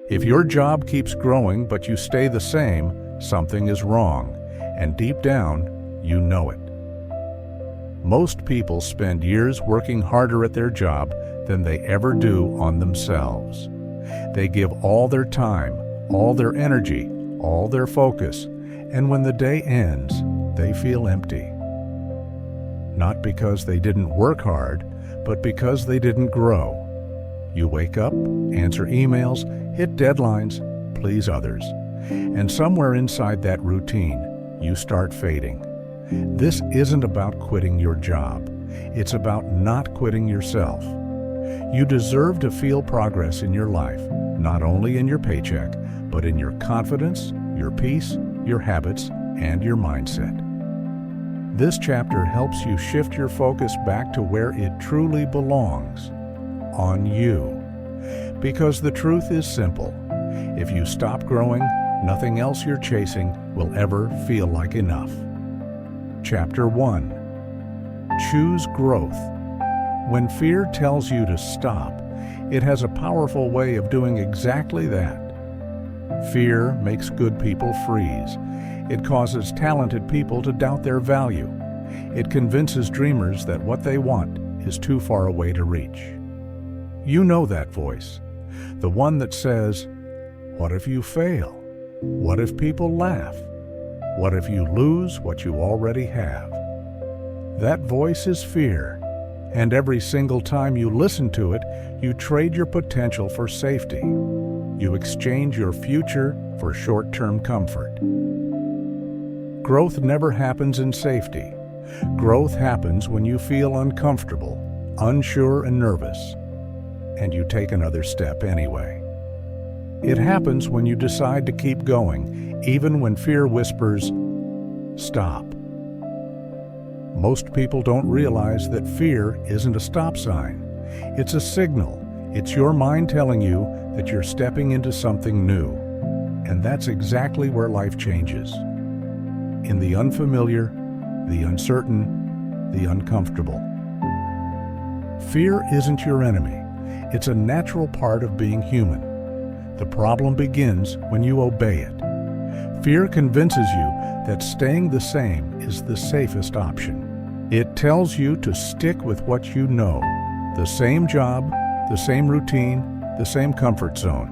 If your job keeps growing but you stay the same, something is wrong, and deep down, you know it. Most people spend years working harder at their job than they ever do on themselves. They give all their time, all their energy, all their focus, and when the day ends, they feel empty. Not because they didn't work hard, but because they didn't grow. You wake up, answer emails, hit deadlines, please others, and somewhere inside that routine, you start fading. This isn't about quitting your job. It's about not quitting yourself. You deserve to feel progress in your life, not only in your paycheck, but in your confidence, your peace, your habits, and your mindset. This chapter helps you shift your focus back to where it truly belongs, on you. Because the truth is simple. If you stop growing, nothing else you're chasing will ever feel like enough. Chapter 1. Choose growth. When fear tells you to stop, it has a powerful way of doing exactly that. Fear makes good people freeze. It causes talented people to doubt their value. It convinces dreamers that what they want is too far away to reach. You know that voice, the one that says, "What if you fail? What if people laugh? What if you lose what you already have?" That voice is fear, and every single time you listen to it, you trade your potential for safety. You exchange your future for short-term comfort. Growth never happens in safety. Growth happens when you feel uncomfortable, unsure, and nervous, and you take another step anyway. It happens when you decide to keep going, even when fear whispers, "Stop." Most people don't realize that fear isn't a stop sign. It's a signal. It's your mind telling you that you're stepping into something new. And that's exactly where life changes. In the unfamiliar, the uncertain, the uncomfortable. Fear isn't your enemy. It's a natural part of being human. The problem begins when you obey it. Fear convinces you that staying the same is the safest option. It tells you to stick with what you know, the same job, the same routine, the same comfort zone.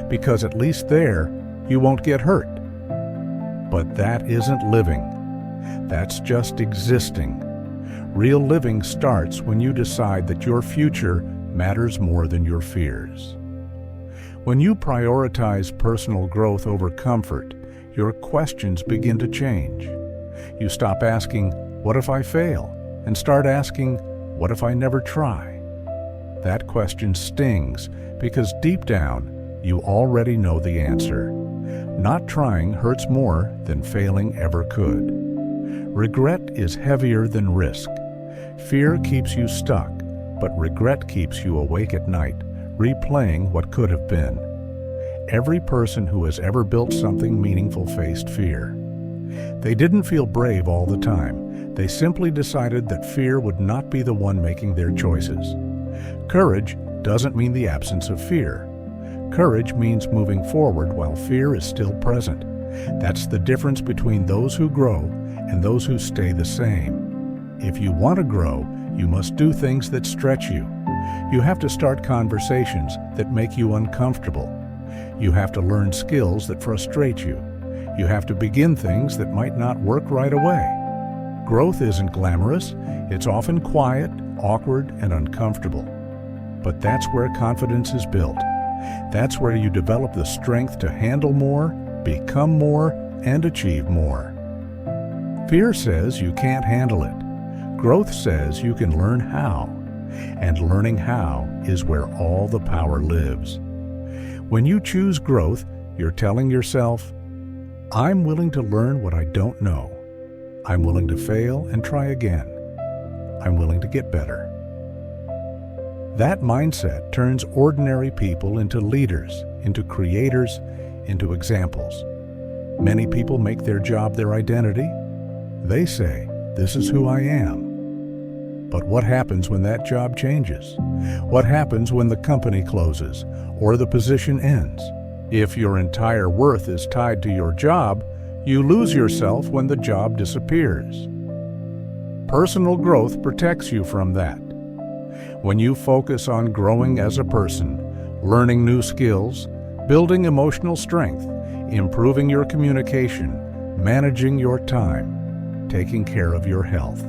Because at least there, you won't get hurt. But that isn't living. That's just existing. Real living starts when you decide that your future matters more than your fears. When you prioritize personal growth over comfort, your questions begin to change. You stop asking, "What if I fail?" and start asking, "What if I never try?" That question stings because deep down, you already know the answer. Not trying hurts more than failing ever could. Regret is heavier than risk. Fear keeps you stuck, but regret keeps you awake at night, replaying what could have been. Every person who has ever built something meaningful faced fear. They didn't feel brave all the time. They simply decided that fear would not be the one making their choices. Courage doesn't mean the absence of fear. Courage means moving forward while fear is still present. That's the difference between those who grow and those who stay the same. If you want to grow, you must do things that stretch you. You have to start conversations that make you uncomfortable. You have to learn skills that frustrate you. You have to begin things that might not work right away. Growth isn't glamorous. It's often quiet, awkward, and uncomfortable. But that's where confidence is built. That's where you develop the strength to handle more, become more, and achieve more. Fear says you can't handle it. Growth says you can learn how. And learning how is where all the power lives. When you choose growth, you're telling yourself, "I'm willing to learn what I don't know. I'm willing to fail and try again. I'm willing to get better." That mindset turns ordinary people into leaders, into creators, into examples. Many people make their job their identity. They say, "This is who I am." But what happens when that job changes? What happens when the company closes or the position ends? If your entire worth is tied to your job, you lose yourself when the job disappears. Personal growth protects you from that. When you focus on growing as a person, learning new skills, building emotional strength, improving your communication, managing your time, taking care of your health,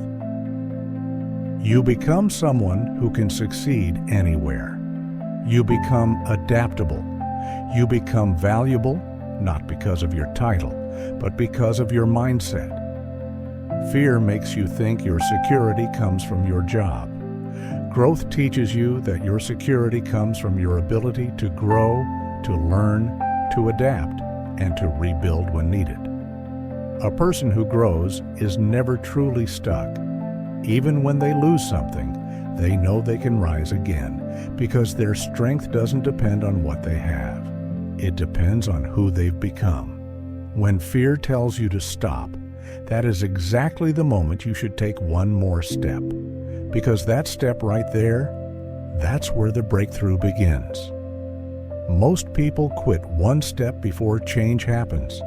you become someone who can succeed anywhere. You become adaptable. You become valuable, not because of your title, but because of your mindset. Fear makes you think your security comes from your job. Growth teaches you that your security comes from your ability to grow, to learn, to adapt, and to rebuild when needed. A person who grows is never truly stuck. Even when they lose something, they know they can rise again because their strength doesn't depend on what they have. It depends on who they've become. When fear tells you to stop, that is exactly the moment you should take one more step. Because that step right there, that's where the breakthrough begins. Most people quit one step before change happens.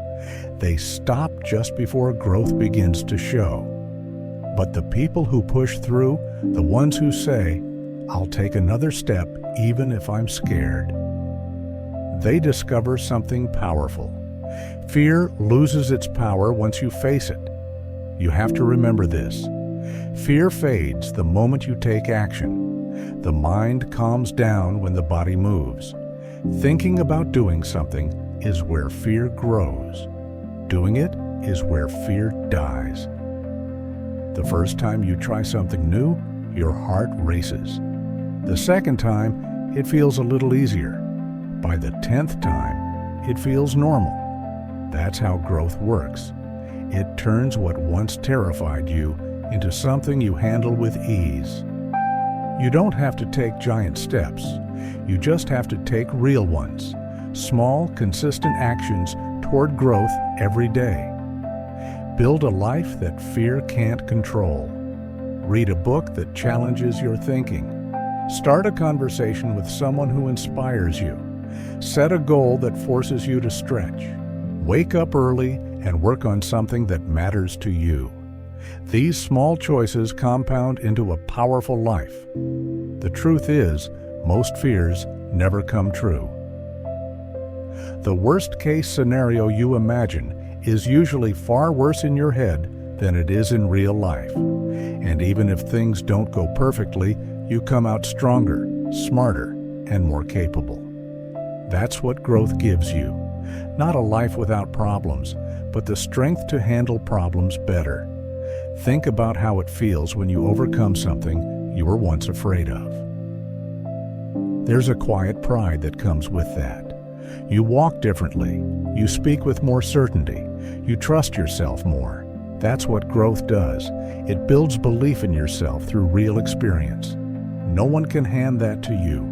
They stop just before growth begins to show. But the people who push through, the ones who say, "I'll take another step even if I'm scared," they discover something powerful. Fear loses its power once you face it. You have to remember this. Fear fades the moment you take action. The mind calms down when the body moves. Thinking about doing something is where fear grows. Doing it is where fear dies. The first time you try something new, your heart races. The second time, it feels a little easier. By the 10th time, it feels normal. That's how growth works. It turns what once terrified you into something you handle with ease. You don't have to take giant steps. You just have to take real ones. Small, consistent actions toward growth every day. Build a life that fear can't control. Read a book that challenges your thinking. Start a conversation with someone who inspires you. Set a goal that forces you to stretch. Wake up early and work on something that matters to you. These small choices compound into a powerful life. The truth is, most fears never come true. The worst-case scenario you imagine is usually far worse in your head than it is in real life. And even if things don't go perfectly, you come out stronger, smarter, and more capable. That's what growth gives you. Not a life without problems, but the strength to handle problems better. Think about how it feels when you overcome something you were once afraid of. There's a quiet pride that comes with that. You walk differently. You speak with more certainty. You trust yourself more. That's what growth does. It builds belief in yourself through real experience. No one can hand that to you.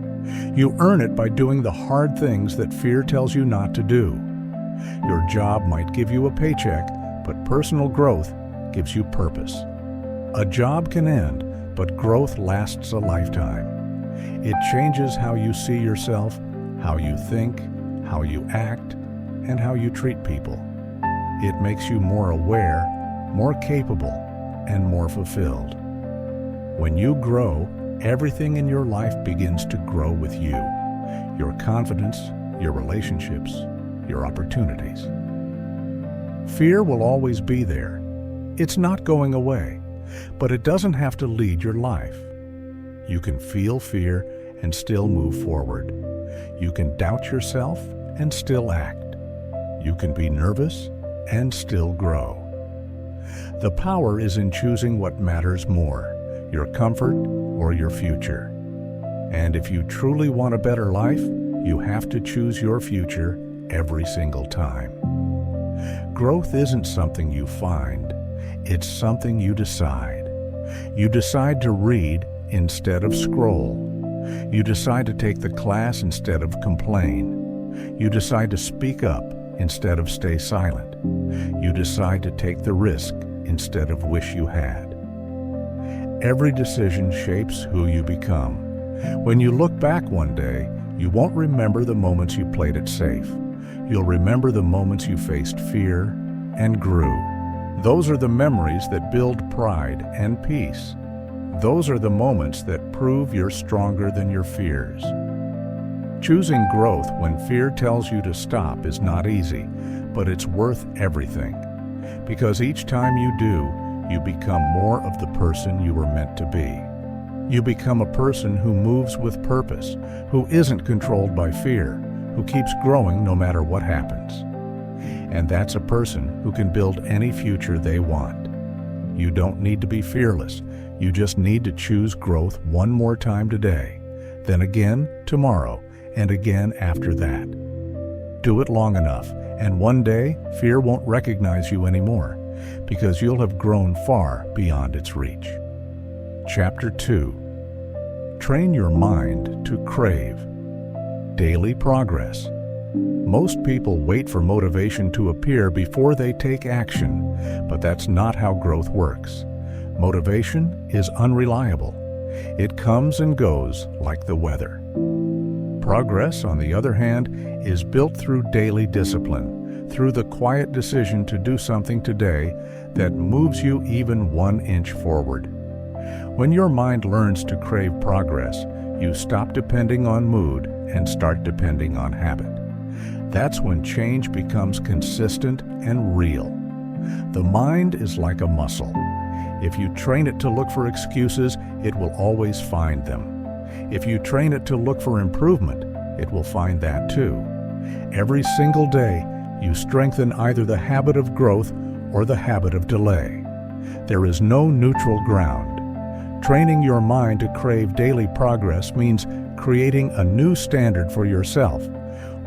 You earn it by doing the hard things that fear tells you not to do. Your job might give you a paycheck, but personal growth gives you purpose. A job can end, but growth lasts a lifetime. It changes how you see yourself, how you think, how you act, and how you treat people. It makes you more aware, more capable, and more fulfilled. When you grow, everything in your life begins to grow with you. Your confidence, your relationships, your opportunities. Fear will always be there. It's not going away, but it doesn't have to lead your life. You can feel fear and still move forward. You can doubt yourself and still act. You can be nervous and still grow. The power is in choosing what matters more, your comfort or your future. And if you truly want a better life, you have to choose your future every single time. Growth isn't something you find, it's something you decide. You decide to read instead of scroll. You decide to take the class instead of complain. You decide to speak up instead of stay silent. You decide to take the risk instead of wish you had. Every decision shapes who you become. When you look back one day, you won't remember the moments you played it safe. You'll remember the moments you faced fear and grew. Those are the memories that build pride and peace. Those are the moments that prove you're stronger than your fears. Choosing growth when fear tells you to stop is not easy, but it's worth everything. Because each time you do, you become more of the person you were meant to be. You become a person who moves with purpose, who isn't controlled by fear, who keeps growing no matter what happens. And that's a person who can build any future they want. You don't need to be fearless. You just need to choose growth one more time today, then again tomorrow, and again after that. Do it long enough, and one day fear won't recognize you anymore, because you'll have grown far beyond its reach. Chapter 2. Train your mind to crave. Daily progress. Most people wait for motivation to appear before they take action, but that's not how growth works. Motivation is unreliable. It comes and goes like the weather. Progress, on the other hand, is built through daily discipline, through the quiet decision to do something today that moves you even 1 inch forward. When your mind learns to crave progress, you stop depending on mood and start depending on habit. That's when change becomes consistent and real. The mind is like a muscle. If you train it to look for excuses, it will always find them. If you train it to look for improvement, it will find that too. Every single day, you strengthen either the habit of growth or the habit of delay. There is no neutral ground. Training your mind to crave daily progress means creating a new standard for yourself,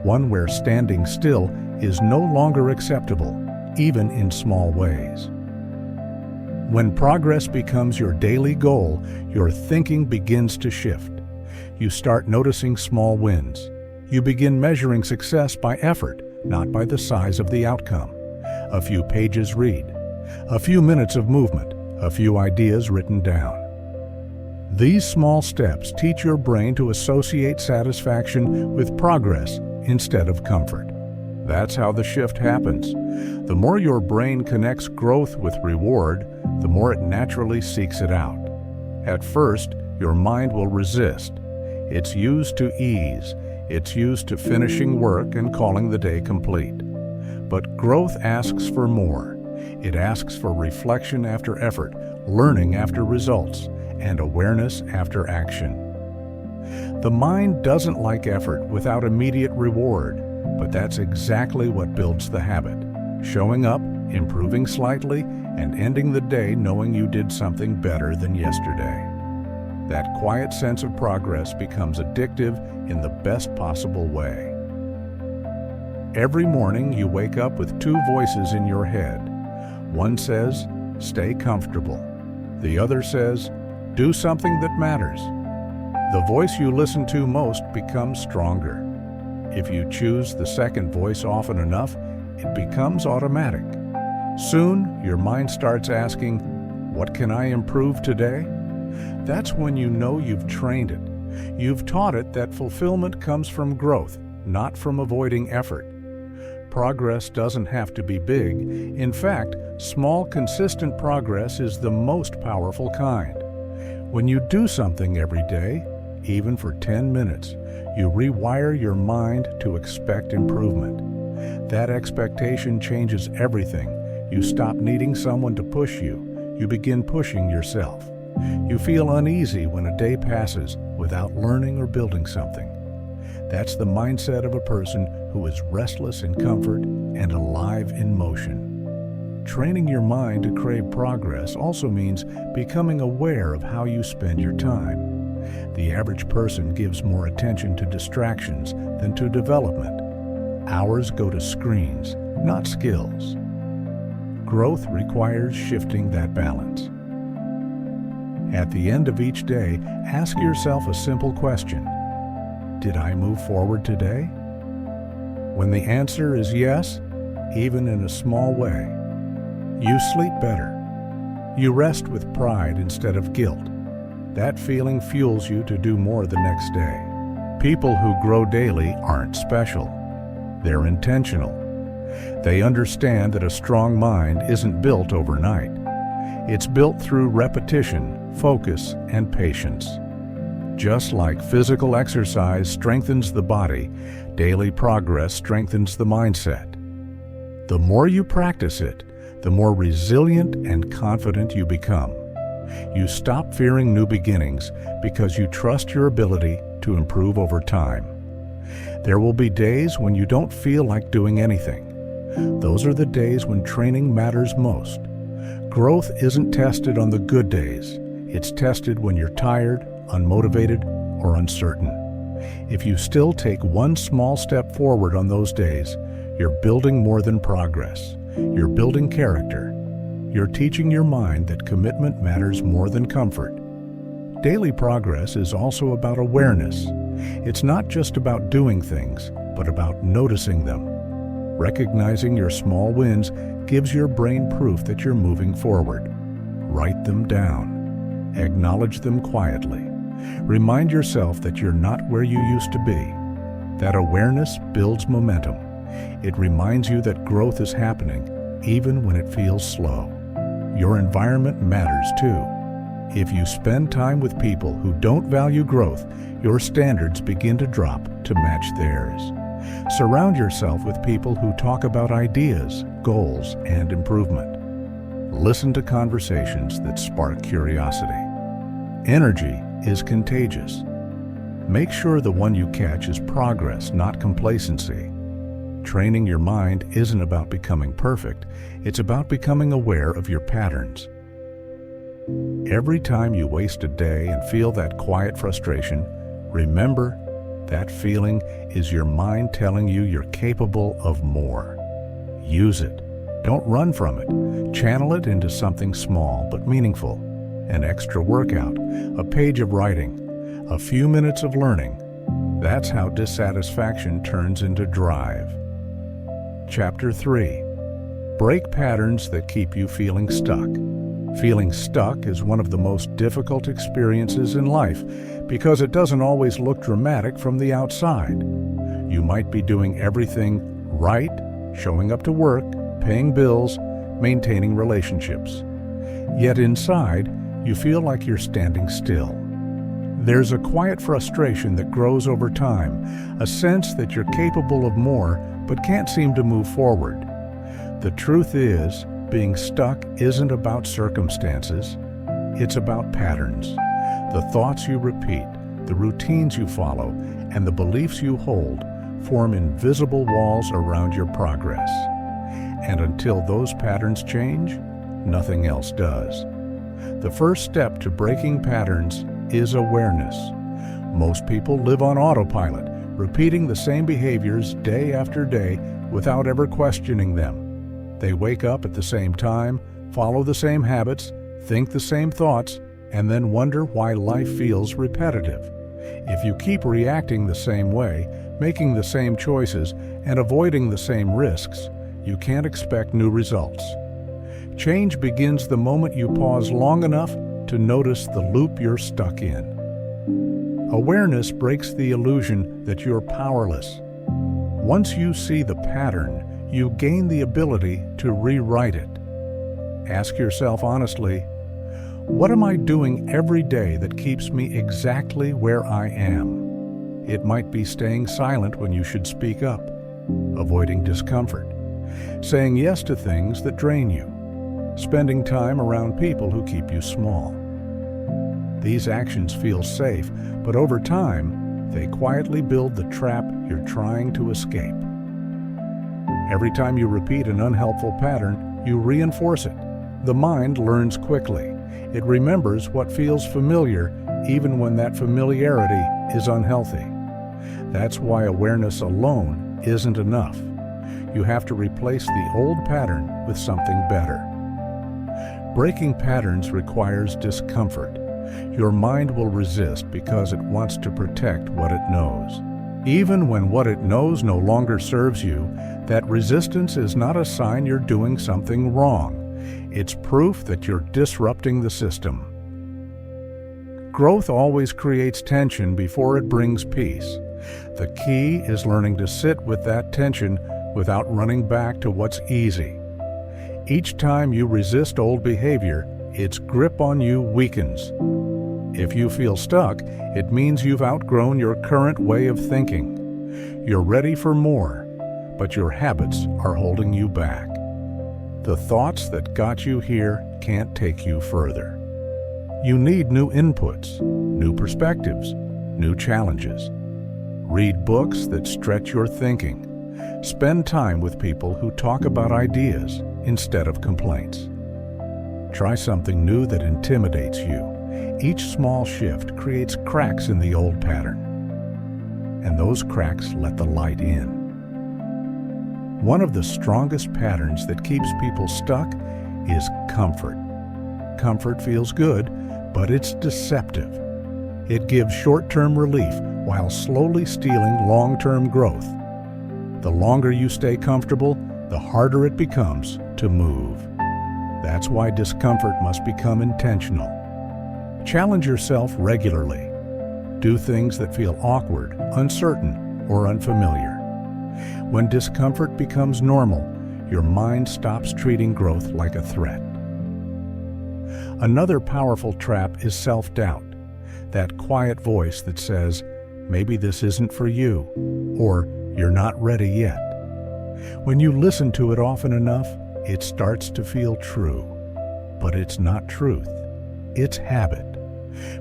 one where standing still is no longer acceptable, even in small ways. When progress becomes your daily goal, your thinking begins to shift. You start noticing small wins. You begin measuring success by effort, not by the size of the outcome. A few pages read, a few minutes of movement, a few ideas written down. These small steps teach your brain to associate satisfaction with progress instead of comfort. That's how the shift happens. The more your brain connects growth with reward, the more it naturally seeks it out. At first, your mind will resist. It's used to ease. It's used to finishing work and calling the day complete. But growth asks for more. It asks for reflection after effort, learning after results, and awareness after action. The mind doesn't like effort without immediate reward, but that's exactly what builds the habit. Showing up, improving slightly, and ending the day knowing you did something better than yesterday. That quiet sense of progress becomes addictive in the best possible way. Every morning you wake up with two voices in your head. One says, "Stay comfortable." The other says, "Do something that matters." The voice you listen to most becomes stronger. If you choose the second voice often enough, it becomes automatic. Soon, your mind starts asking, "What can I improve today?" That's when you know you've trained it. You've taught it that fulfillment comes from growth, not from avoiding effort. Progress doesn't have to be big. In fact, small, consistent progress is the most powerful kind. When you do something every day, even for 10 minutes, you rewire your mind to expect improvement. That expectation changes everything. You stop needing someone to push you. You begin pushing yourself. You feel uneasy when a day passes without learning or building something. That's the mindset of a person who is restless in comfort and alive in motion. Training your mind to crave progress also means becoming aware of how you spend your time. The average person gives more attention to distractions than to development. Hours go to screens, not skills. Growth requires shifting that balance. At the end of each day, ask yourself a simple question. Did I move forward today? When the answer is yes, even in a small way, you sleep better. You rest with pride instead of guilt. That feeling fuels you to do more the next day. People who grow daily aren't special. They're intentional. They understand that a strong mind isn't built overnight. It's built through repetition, focus, and patience. Just like physical exercise strengthens the body, daily progress strengthens the mindset. The more you practice it, the more resilient and confident you become. You stop fearing new beginnings because you trust your ability to improve over time. There will be days when you don't feel like doing anything. Those are the days when training matters most. Growth isn't tested on the good days. It's tested when you're tired, unmotivated, or uncertain. If you still take one small step forward on those days, you're building more than progress. You're building character. You're teaching your mind that commitment matters more than comfort. Daily progress is also about awareness. It's not just about doing things, but about noticing them. Recognizing your small wins gives your brain proof that you're moving forward. Write them down. Acknowledge them quietly. Remind yourself that you're not where you used to be. That awareness builds momentum. It reminds you that growth is happening, even when it feels slow. Your environment matters too. If you spend time with people who don't value growth, your standards begin to drop to match theirs. Surround yourself with people who talk about ideas, goals, and improvement. Listen to conversations that spark curiosity. Energy is contagious. Make sure the one you catch is progress, not complacency. Training your mind isn't about becoming perfect, it's about becoming aware of your patterns. Every time you waste a day and feel that quiet frustration, remember that feeling is your mind telling you you're capable of more. Use it. Don't run from it. Channel it into something small but meaningful. An extra workout, a page of writing, a few minutes of learning. That's how dissatisfaction turns into drive. Chapter 3. Break patterns that keep you feeling stuck. Feeling stuck is one of the most difficult experiences in life because it doesn't always look dramatic from the outside. You might be doing everything right, showing up to work, paying bills, maintaining relationships. Yet inside, you feel like you're standing still. There's a quiet frustration that grows over time, a sense that you're capable of more but can't seem to move forward. The truth is, being stuck isn't about circumstances, it's about patterns. The thoughts you repeat, the routines you follow, and the beliefs you hold form invisible walls around your progress. And until those patterns change, nothing else does. The first step to breaking patterns is awareness. Most people live on autopilot, repeating the same behaviors day after day without ever questioning them. They wake up at the same time, follow the same habits, think the same thoughts, and then wonder why life feels repetitive. If you keep reacting the same way, making the same choices, and avoiding the same risks, you can't expect new results. Change begins the moment you pause long enough to notice the loop you're stuck in. Awareness breaks the illusion that you're powerless. Once you see the pattern, you gain the ability to rewrite it. Ask yourself honestly, what am I doing every day that keeps me exactly where I am? It might be staying silent when you should speak up, avoiding discomfort, saying yes to things that drain you, spending time around people who keep you small. These actions feel safe, but over time, they quietly build the trap you're trying to escape. Every time you repeat an unhelpful pattern, you reinforce it. The mind learns quickly. It remembers what feels familiar, even when that familiarity is unhealthy. That's why awareness alone isn't enough. You have to replace the old pattern with something better. Breaking patterns requires discomfort. Your mind will resist because it wants to protect what it knows. Even when what it knows no longer serves you, that resistance is not a sign you're doing something wrong. It's proof that you're disrupting the system. Growth always creates tension before it brings peace. The key is learning to sit with that tension without running back to what's easy. Each time you resist old behavior, its grip on you weakens. If you feel stuck, it means you've outgrown your current way of thinking. You're ready for more, but your habits are holding you back. The thoughts that got you here can't take you further. You need new inputs, new perspectives, new challenges. Read books that stretch your thinking. Spend time with people who talk about ideas instead of complaints. Try something new that intimidates you. Each small shift creates cracks in the old pattern, and those cracks let the light in. One of the strongest patterns that keeps people stuck is comfort. Comfort feels good, but it's deceptive. It gives short-term relief while slowly stealing long-term growth. The longer you stay comfortable, the harder it becomes to move. That's why discomfort must become intentional. Challenge yourself regularly. Do things that feel awkward, uncertain, or unfamiliar. When discomfort becomes normal, your mind stops treating growth like a threat. Another powerful trap is self-doubt, that quiet voice that says, maybe this isn't for you, or you're not ready yet. When you listen to it often enough, it starts to feel true. But it's not truth, it's habit.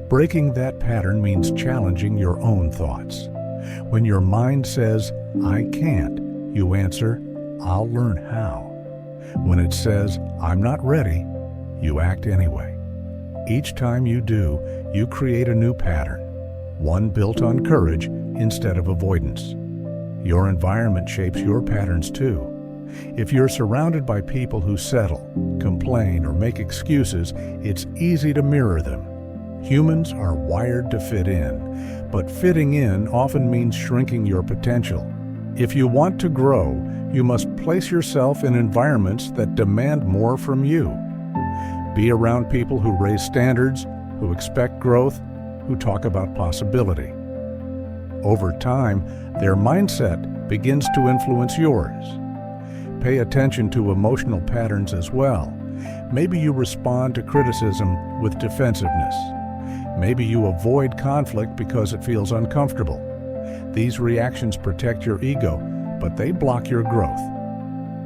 Breaking that pattern means challenging your own thoughts. When your mind says, I can't, you answer, I'll learn how. When it says, I'm not ready, you act anyway. Each time you do, you create a new pattern, one built on courage instead of avoidance. Your environment shapes your patterns too. If you're surrounded by people who settle, complain, or make excuses, it's easy to mirror them. Humans are wired to fit in, but fitting in often means shrinking your potential. If you want to grow, you must place yourself in environments that demand more from you. Be around people who raise standards, who expect growth, who talk about possibility. Over time, their mindset begins to influence yours. Pay attention to emotional patterns as well. Maybe you respond to criticism with defensiveness. Maybe you avoid conflict because it feels uncomfortable. These reactions protect your ego, but they block your growth.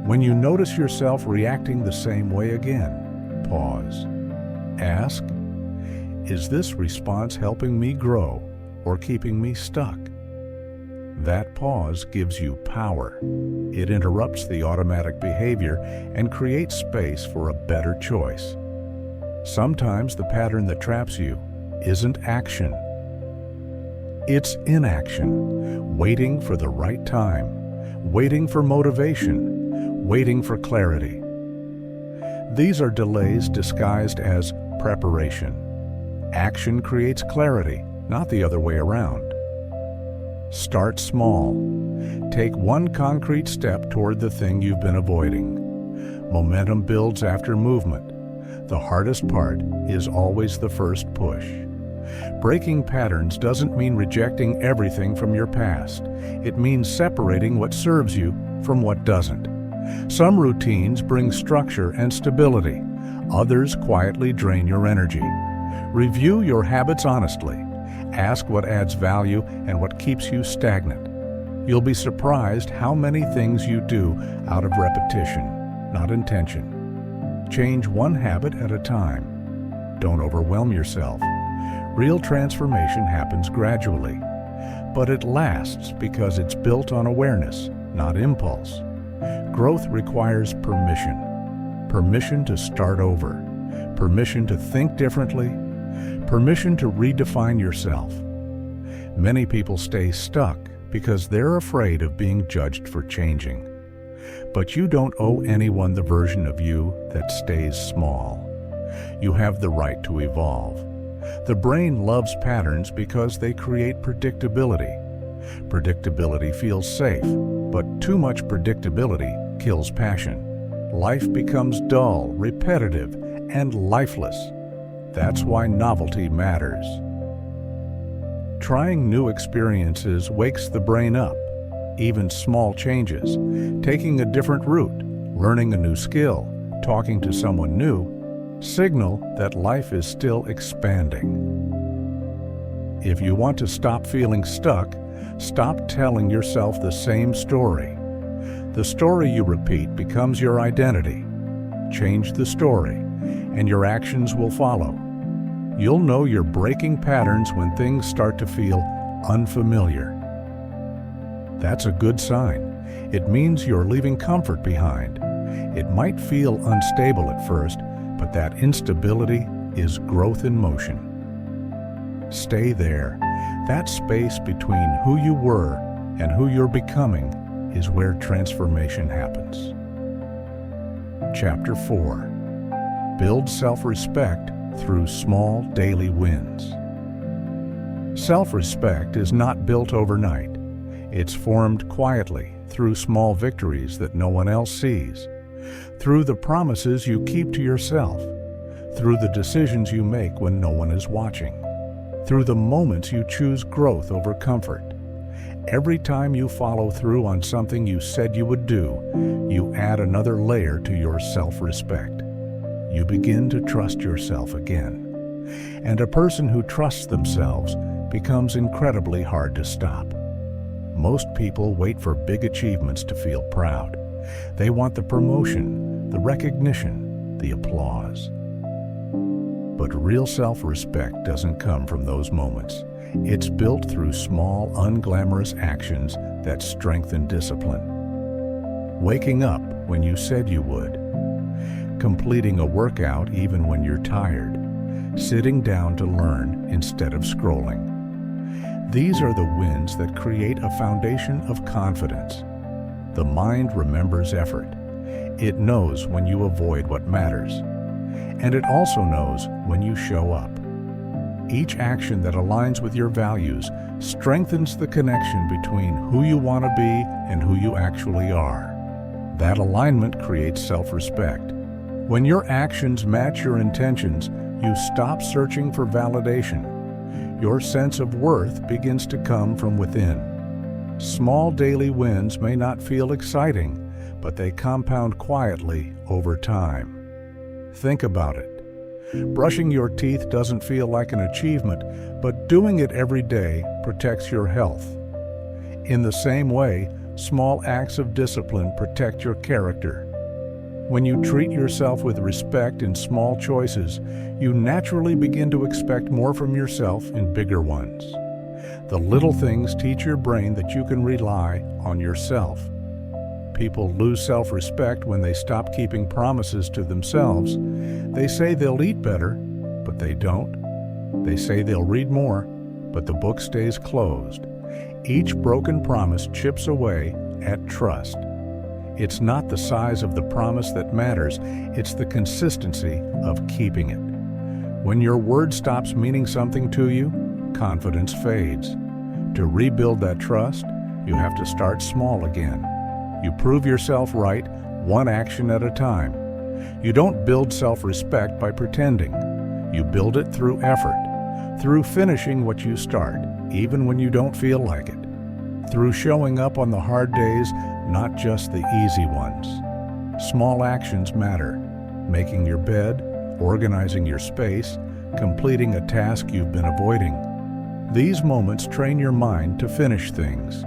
When you notice yourself reacting the same way again, pause. Ask, is this response helping me grow or keeping me stuck? That pause gives you power. It interrupts the automatic behavior and creates space for a better choice. Sometimes the pattern that traps you isn't action. It's inaction, waiting for the right time, waiting for motivation, waiting for clarity. These are delays disguised as preparation. Action creates clarity, not the other way around. Start small. Take one concrete step toward the thing you've been avoiding. Momentum builds after movement. The hardest part is always the first push. Breaking patterns doesn't mean rejecting everything from your past. It means separating what serves you from what doesn't. Some routines bring structure and stability. Others quietly drain your energy. Review your habits honestly. Ask what adds value and what keeps you stagnant. You'll be surprised how many things you do out of repetition, not intention. Change one habit at a time. Don't overwhelm yourself. Real transformation happens gradually, but it lasts because it's built on awareness, not impulse. Growth requires permission. Permission to start over. Permission to think differently. Permission to redefine yourself. Many people stay stuck because they're afraid of being judged for changing. But you don't owe anyone the version of you that stays small. You have the right to evolve. The brain loves patterns because they create predictability. Predictability feels safe, but too much predictability kills passion. life becomes dull, repetitive, and lifeless. That's why novelty matters. Trying new experiences wakes the brain up. Even small changes, taking a different route, learning a new skill, talking to someone new, signal that life is still expanding. If you want to stop feeling stuck, stop telling yourself the same story. The story you repeat becomes your identity. Change the story, and your actions will follow. You'll know you're breaking patterns when things start to feel unfamiliar. That's a good sign. It means you're leaving comfort behind. It might feel unstable at first, but that instability is growth in motion. Stay there. That space between who you were and who you're becoming is where transformation happens. Chapter 4. Build self-respect through small daily wins. Self-respect is not built overnight. It's formed quietly through small victories that no one else sees, through the promises you keep to yourself, through the decisions you make when no one is watching, through the moments you choose growth over comfort. Every time you follow through on something you said you would do, you add another layer to your self-respect. You begin to trust yourself again. And a person who trusts themselves becomes incredibly hard to stop. Most people wait for big achievements to feel proud. They want the promotion, the recognition, the applause. But real self-respect doesn't come from those moments. It's built through small, unglamorous actions that strengthen discipline. Waking up when you said you would. Completing a workout even when you're tired. Sitting down to learn instead of scrolling. These are the wins that create a foundation of confidence. The mind remembers effort. It knows when you avoid what matters. And it also knows when you show up. Each action that aligns with your values strengthens the connection between who you want to be and who you actually are. That alignment creates self-respect. When your actions match your intentions, you stop searching for validation. Your sense of worth begins to come from within. Small daily wins may not feel exciting, but they compound quietly over time. Think about it. Brushing your teeth doesn't feel like an achievement, but doing it every day protects your health. In the same way, small acts of discipline protect your character. When you treat yourself with respect in small choices, you naturally begin to expect more from yourself in bigger ones. The little things teach your brain that you can rely on yourself. People lose self-respect when they stop keeping promises to themselves. They say they'll eat better, but they don't. They say they'll read more, but the book stays closed. Each broken promise chips away at trust. It's not the size of the promise that matters, it's the consistency of keeping it. When your word stops meaning something to you, confidence fades. To rebuild that trust, you have to start small again. You prove yourself right, one action at a time. You don't build self-respect by pretending. You build it through effort, through finishing what you start, even when you don't feel like it, through showing up on the hard days, not just the easy ones. Small actions matter. Making your bed, organizing your space, completing a task you've been avoiding. These moments train your mind to finish things.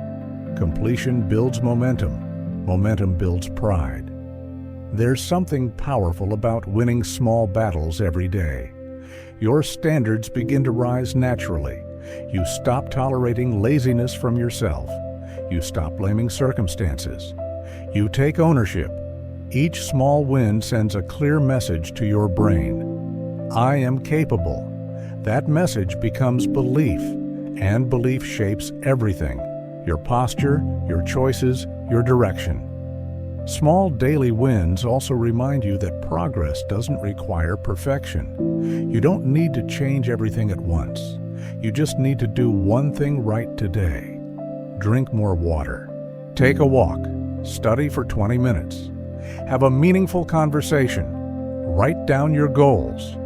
Completion builds momentum. Momentum builds pride. There's something powerful about winning small battles every day. Your standards begin to rise naturally. You stop tolerating laziness from yourself. You stop blaming circumstances. You take ownership. Each small win sends a clear message to your brain. I am capable. That message becomes belief, and belief shapes everything. Your posture, your choices, your direction. Small daily wins also remind you that progress doesn't require perfection. You don't need to change everything at once. You just need to do one thing right today. Drink more water. Take a walk. Study for 20 minutes. Have a meaningful conversation. Write down your goals.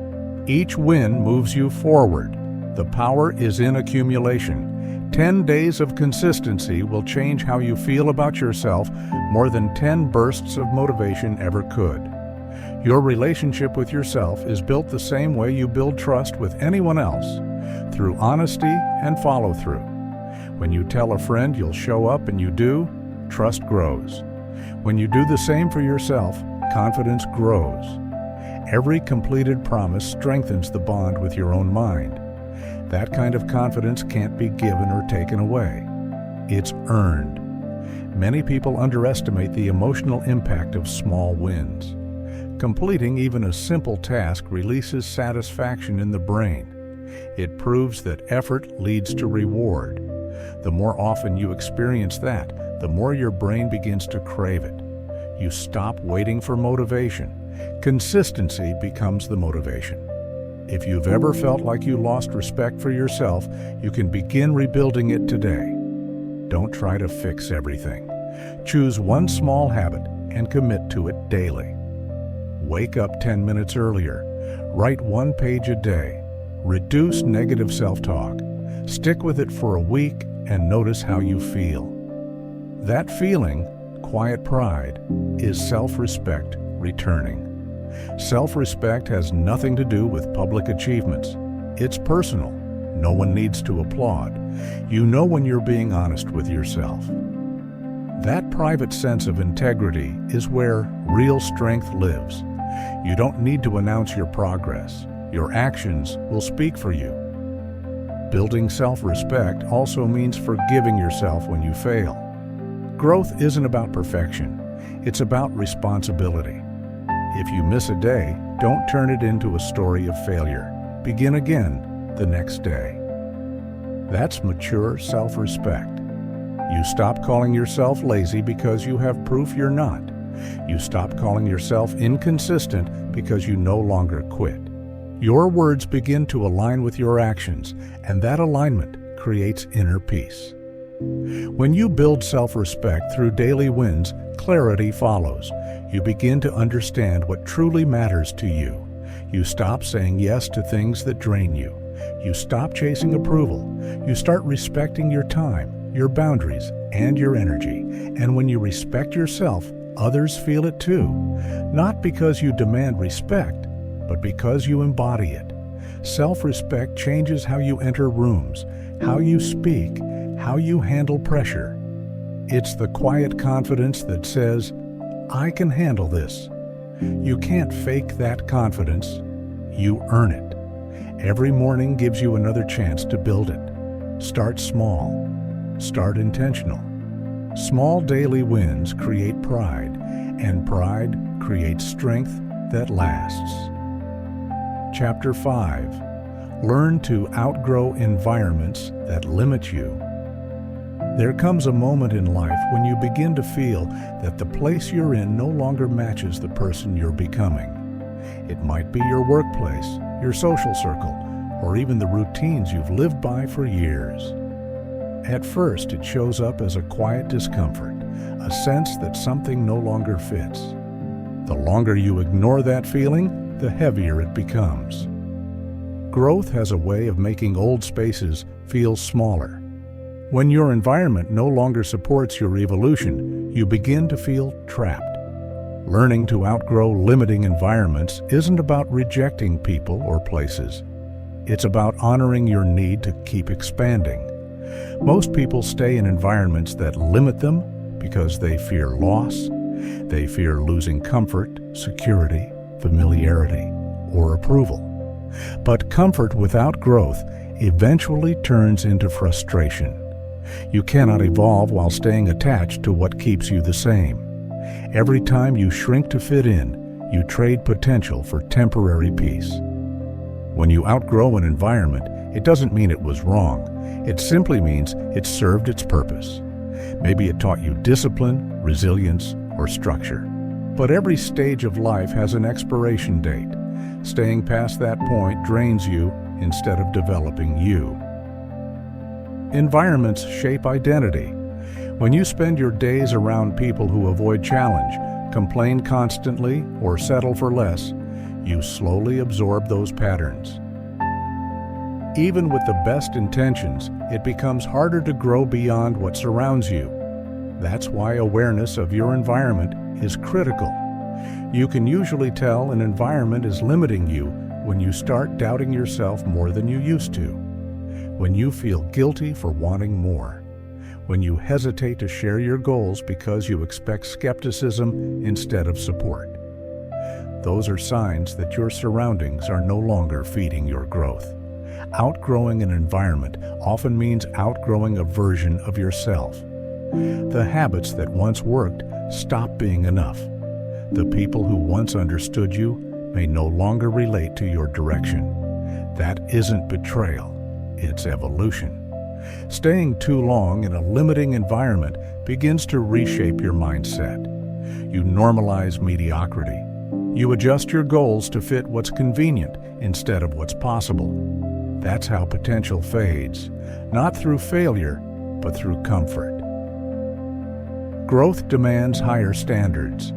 Each win moves you forward. The power is in accumulation. 10 days of consistency will change how you feel about yourself more than 10 bursts of motivation ever could. Your relationship with yourself is built the same way you build trust with anyone else, through honesty and follow-through. When you tell a friend you'll show up and you do, trust grows. When you do the same for yourself, confidence grows. Every completed promise strengthens the bond with your own mind. That kind of confidence can't be given or taken away. It's earned. Many people underestimate the emotional impact of small wins. Completing even a simple task releases satisfaction in the brain. It proves that effort leads to reward. The more often you experience that, the more your brain begins to crave it. You stop waiting for motivation. Consistency becomes the motivation. If you've ever felt like you lost respect for yourself, you can begin rebuilding it today. Don't try to fix everything. Choose one small habit and commit to it daily. Wake up 10 minutes earlier. Write 1 page a day. Reduce negative self-talk. Stick with it for a week and notice how you feel. That feeling, quiet pride, is self-respect returning. Self-respect has nothing to do with public achievements. It's personal. No one needs to applaud. You know when you're being honest with yourself. That private sense of integrity is where real strength lives. You don't need to announce your progress. Your actions will speak for you. Building self-respect also means forgiving yourself when you fail. Growth isn't about perfection. It's about responsibility. If you miss a day, don't turn it into a story of failure. Begin again the next day. That's mature self-respect. You stop calling yourself lazy because you have proof you're not. You stop calling yourself inconsistent because you no longer quit. Your words begin to align with your actions, and that alignment creates inner peace. When you build self-respect through daily wins, clarity follows. You begin to understand what truly matters to you. You stop saying yes to things that drain you. You stop chasing approval. You start respecting your time, your boundaries, and your energy. And when you respect yourself, others feel it too. Not because you demand respect, but because you embody it. Self-respect changes how you enter rooms, how you speak, how you handle pressure. It's the quiet confidence that says, I can handle this. You can't fake that confidence. You earn it. Every morning gives you another chance to build it. Start small. Start intentional. Small daily wins create pride, and pride creates strength that lasts. Chapter 5. Learn to outgrow environments that limit you. There comes a moment in life when you begin to feel that the place you're in no longer matches the person you're becoming. It might be your workplace, your social circle, or even the routines you've lived by for years. At first, it shows up as a quiet discomfort, a sense that something no longer fits. The longer you ignore that feeling, the heavier it becomes. Growth has a way of making old spaces feel smaller. When your environment no longer supports your evolution, you begin to feel trapped. Learning to outgrow limiting environments isn't about rejecting people or places. It's about honoring your need to keep expanding. Most people stay in environments that limit them because they fear loss, they fear losing comfort, security, familiarity, or approval. But comfort without growth eventually turns into frustration. You cannot evolve while staying attached to what keeps you the same. Every time you shrink to fit in, you trade potential for temporary peace. When you outgrow an environment, it doesn't mean it was wrong. It simply means it served its purpose. Maybe it taught you discipline, resilience, or structure. But every stage of life has an expiration date. Staying past that point drains you instead of developing you. Environments shape identity. When you spend your days around people who avoid challenge, complain constantly, or settle for less, you slowly absorb those patterns. Even with the best intentions, it becomes harder to grow beyond what surrounds you. That's why awareness of your environment is critical. You can usually tell an environment is limiting you when you start doubting yourself more than you used to, when you feel guilty for wanting more, when you hesitate to share your goals because you expect skepticism instead of support. Those are signs that your surroundings are no longer feeding your growth. Outgrowing an environment often means outgrowing a version of yourself. The habits that once worked stop being enough. The people who once understood you may no longer relate to your direction. That isn't betrayal, it's evolution. Staying too long in a limiting environment begins to reshape your mindset. You normalize mediocrity. You adjust your goals to fit what's convenient instead of what's possible. That's how potential fades, not through failure, but through comfort. Growth demands higher standards.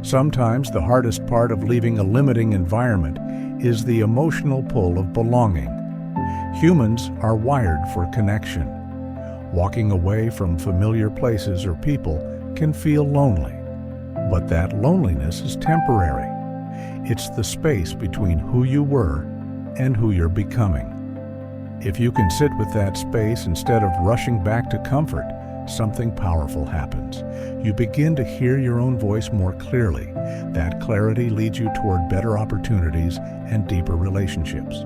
Sometimes the hardest part of leaving a limiting environment is the emotional pull of belonging. Humans are wired for connection. Walking away from familiar places or people can feel lonely, but that loneliness is temporary. It's the space between who you were and who you're becoming. If you can sit with that space instead of rushing back to comfort, something powerful happens. You begin to hear your own voice more clearly. That clarity leads you toward better opportunities and deeper relationships.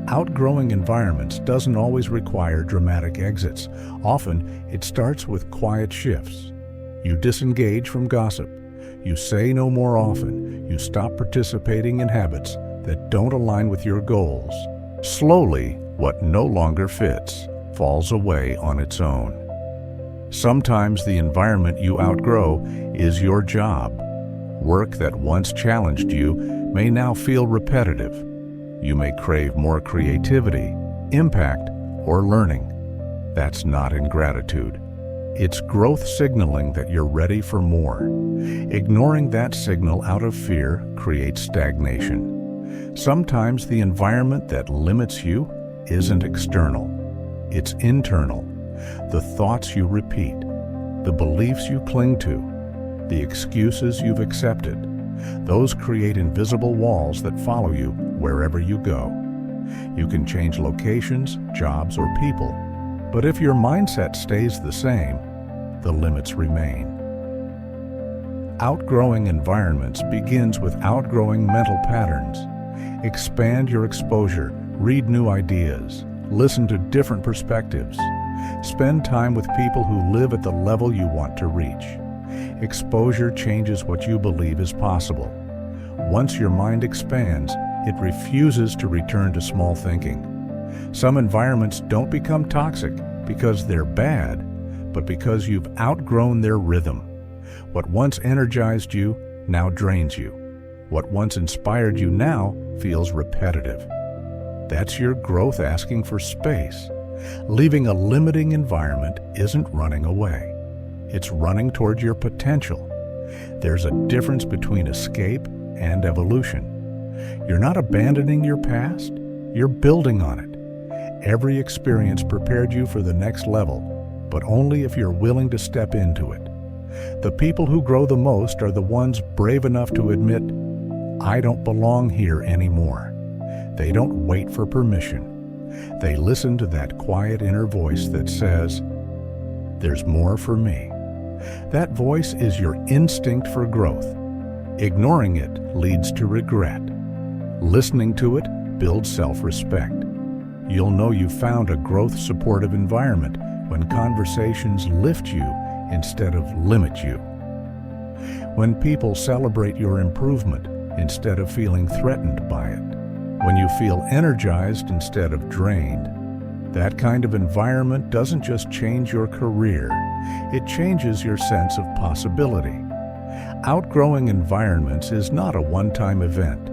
Outgrowing environments doesn't always require dramatic exits. Often, it starts with quiet shifts. You disengage from gossip. You say no more often. You stop participating in habits that don't align with your goals. Slowly, what no longer fits falls away on its own. Sometimes the environment you outgrow is your job. Work that once challenged you may now feel repetitive. You may crave more creativity, impact, or learning. That's not ingratitude. It's growth signaling that you're ready for more. Ignoring that signal out of fear creates stagnation. Sometimes the environment that limits you isn't external. It's internal. The thoughts you repeat, the beliefs you cling to, the excuses you've accepted, those create invisible walls that follow you wherever you go. You can change locations, jobs, or people, but if your mindset stays the same, the limits remain. Outgrowing environments begins with outgrowing mental patterns. Expand your exposure, read new ideas, listen to different perspectives. Spend time with people who live at the level you want to reach. Exposure changes what you believe is possible. Once your mind expands, it refuses to return to small thinking. Some environments don't become toxic because they're bad, but because you've outgrown their rhythm. What once energized you now drains you. What once inspired you now feels repetitive. That's your growth asking for space. Leaving a limiting environment isn't running away. It's running toward your potential. There's a difference between escape and evolution. You're not abandoning your past, you're building on it. Every experience prepared you for the next level, but only if you're willing to step into it. The people who grow the most are the ones brave enough to admit, I don't belong here anymore. They don't wait for permission. They listen to that quiet inner voice that says, there's more for me. That voice is your instinct for growth. Ignoring it leads to regret. Listening to it builds self-respect. You'll know you found a growth-supportive environment when conversations lift you instead of limit you. When people celebrate your improvement instead of feeling threatened by it. When you feel energized instead of drained. That kind of environment doesn't just change your career, it changes your sense of possibility. Outgrowing environments is not a one-time event.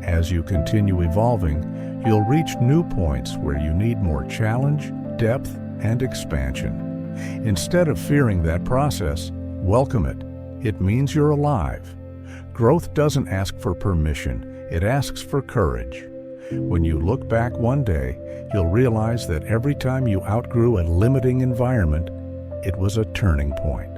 As you continue evolving, you'll reach new points where you need more challenge, depth, and expansion. Instead of fearing that process, welcome it. It means you're alive. Growth doesn't ask for permission, it asks for courage. When you look back one day, you'll realize that every time you outgrew a limiting environment, it was a turning point.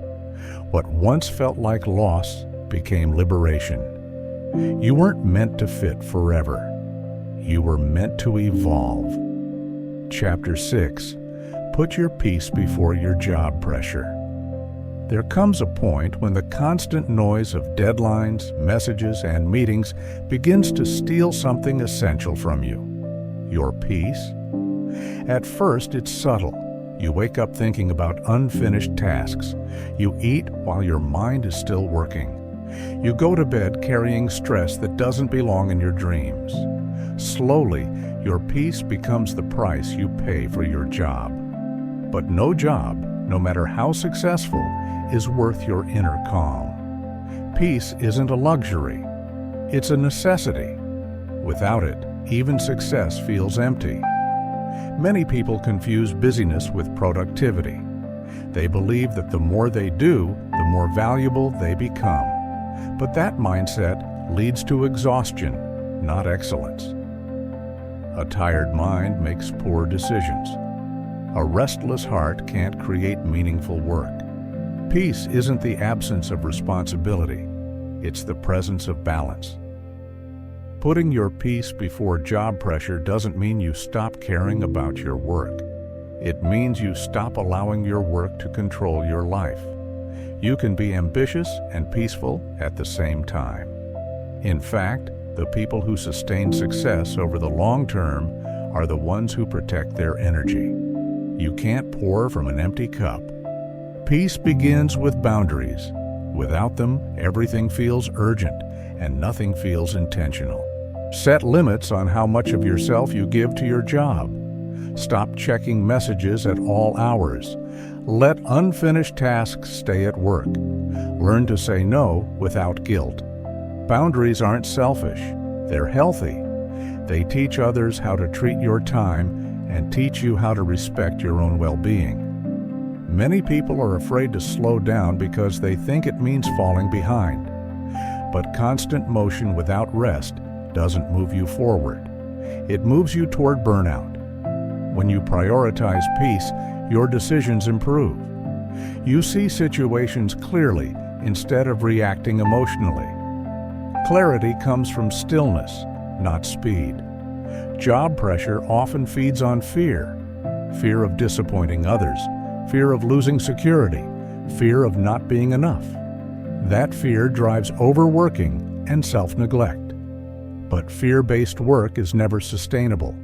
What once felt like loss became liberation. You weren't meant to fit forever. You were meant to evolve. Chapter 6. Put your peace before your job pressure. There comes a point when the constant noise of deadlines, messages, and meetings begins to steal something essential from you. Your peace? At first, it's subtle. You wake up thinking about unfinished tasks. You eat while your mind is still working. You go to bed carrying stress that doesn't belong in your dreams. Slowly, your peace becomes the price you pay for your job. But no job, no matter how successful, is worth your inner calm. Peace isn't a luxury. It's a necessity. Without it, even success feels empty. Many people confuse busyness with productivity. They believe that the more they do, the more valuable they become. But that mindset leads to exhaustion, not excellence. A tired mind makes poor decisions. A restless heart can't create meaningful work. Peace isn't the absence of responsibility, it's the presence of balance. Putting your peace before job pressure doesn't mean you stop caring about your work. It means you stop allowing your work to control your life. You can be ambitious and peaceful at the same time. In fact, the people who sustain success over the long term are the ones who protect their energy. You can't pour from an empty cup. Peace begins with boundaries. Without them, everything feels urgent and nothing feels intentional. Set limits on how much of yourself you give to your job. Stop checking messages at all hours. Let unfinished tasks stay at work. Learn to say no without guilt. Boundaries aren't selfish. They're healthy. They teach others how to treat your time and teach you how to respect your own well-being. Many people are afraid to slow down because they think it means falling behind. But constant motion without rest doesn't move you forward. It moves you toward burnout. When you prioritize peace, your decisions improve. You see situations clearly instead of reacting emotionally. Clarity comes from stillness, not speed. Job pressure often feeds on fear. Fear of disappointing others, fear of losing security, fear of not being enough. That fear drives overworking and self-neglect. But fear-based work is never sustainable.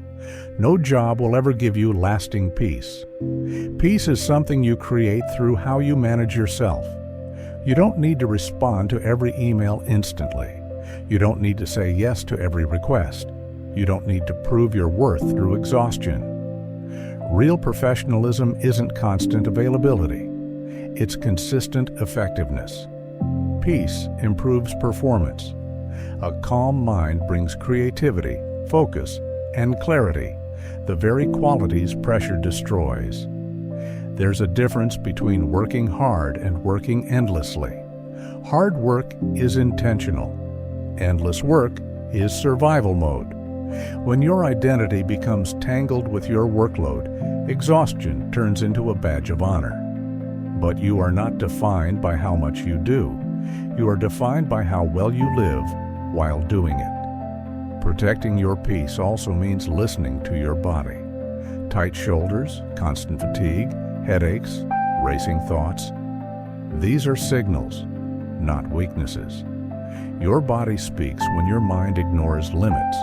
No job will ever give you lasting peace. Peace is something you create through how you manage yourself. You don't need to respond to every email instantly. You don't need to say yes to every request. You don't need to prove your worth through exhaustion. Real professionalism isn't constant availability. It's consistent effectiveness. Peace improves performance. A calm mind brings creativity, focus, and clarity, the very qualities pressure destroys. There's a difference between working hard and working endlessly. Hard work is intentional. Endless work is survival mode. When your identity becomes tangled with your workload, exhaustion turns into a badge of honor. But you are not defined by how much you do. You are defined by how well you live while doing it. Protecting your peace also means listening to your body. Tight shoulders, constant fatigue, headaches, racing thoughts. These are signals, not weaknesses. Your body speaks when your mind ignores limits.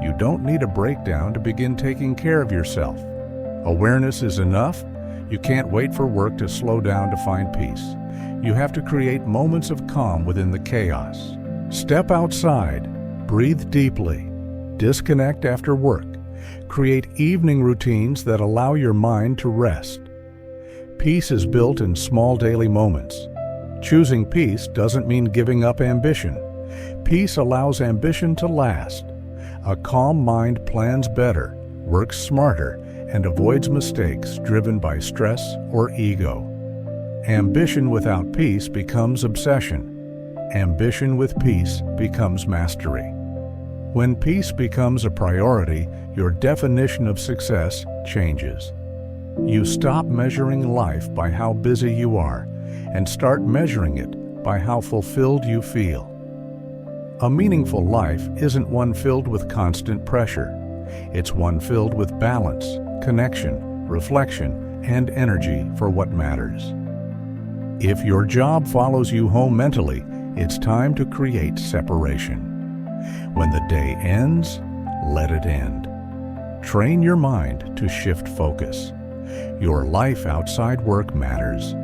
You don't need a breakdown to begin taking care of yourself. Awareness is enough. You can't wait for work to slow down to find peace. You have to create moments of calm within the chaos. Step outside, breathe deeply, disconnect after work. Create evening routines that allow your mind to rest. Peace is built in small daily moments. Choosing peace doesn't mean giving up ambition. Peace allows ambition to last. A calm mind plans better, works smarter, and avoids mistakes driven by stress or ego. Ambition without peace becomes obsession. Ambition with peace becomes mastery. When peace becomes a priority, your definition of success changes. You stop measuring life by how busy you are and start measuring it by how fulfilled you feel. A meaningful life isn't one filled with constant pressure. It's one filled with balance, connection, reflection, and energy for what matters. If your job follows you home mentally, it's time to create separation. When the day ends, let it end. Train your mind to shift focus. Your life outside work matters.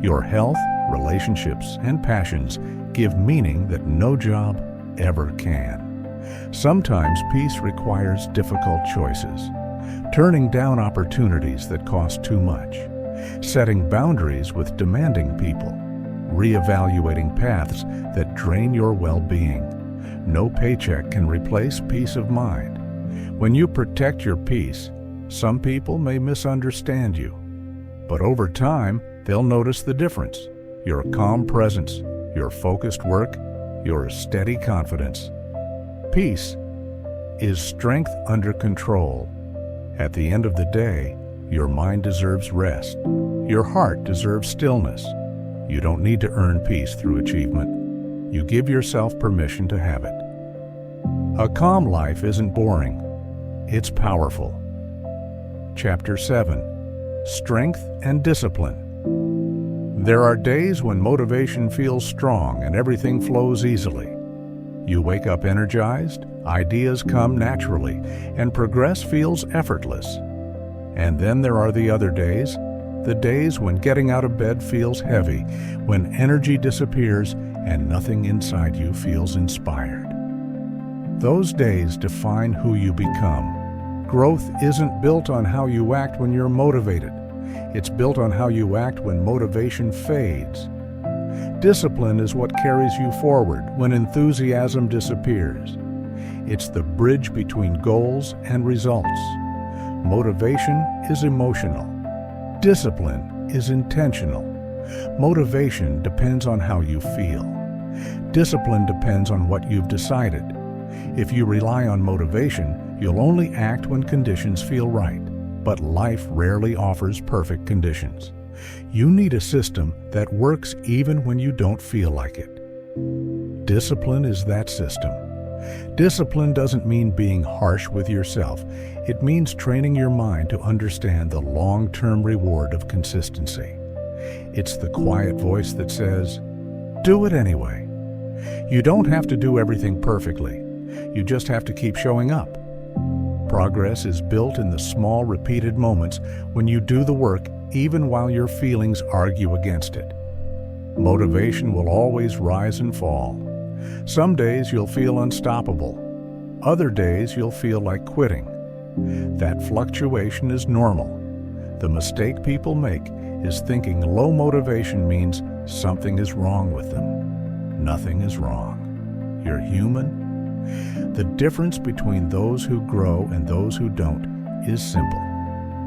Your health, relationships, and passions give meaning that no job ever can. Sometimes peace requires difficult choices. Turning down opportunities that cost too much. Setting boundaries with demanding people. Reevaluating paths that drain your well-being. No paycheck can replace peace of mind. When you protect your peace, some people may misunderstand you. But over time, they'll notice the difference. Your calm presence, your focused work, your steady confidence. Peace is strength under control. At the end of the day, your mind deserves rest. Your heart deserves stillness. You don't need to earn peace through achievement. You give yourself permission to have it. A calm life isn't boring. It's powerful. Chapter 7. Strength and Discipline. There are days when motivation feels strong and everything flows easily. You wake up energized, ideas come naturally, and progress feels effortless. And then there are the other days, the days when getting out of bed feels heavy, when energy disappears and nothing inside you feels inspired. Those days define who you become. Growth isn't built on how you act when you're motivated. It's built on how you act when motivation fades. Discipline is what carries you forward when enthusiasm disappears. It's the bridge between goals and results. Motivation is emotional. Discipline is intentional. Motivation depends on how you feel. Discipline depends on what you've decided. If you rely on motivation, you'll only act when conditions feel right. But life rarely offers perfect conditions. You need a system that works even when you don't feel like it. Discipline is that system. Discipline doesn't mean being harsh with yourself. It means training your mind to understand the long-term reward of consistency. It's the quiet voice that says, "Do it anyway." You don't have to do everything perfectly. You just have to keep showing up. Progress is built in the small, repeated moments when you do the work even while your feelings argue against it. Motivation will always rise and fall. Some days you'll feel unstoppable. Other days you'll feel like quitting. That fluctuation is normal. The mistake people make is thinking low motivation means something is wrong with them. Nothing is wrong. You're human. The difference between those who grow and those who don't is simple.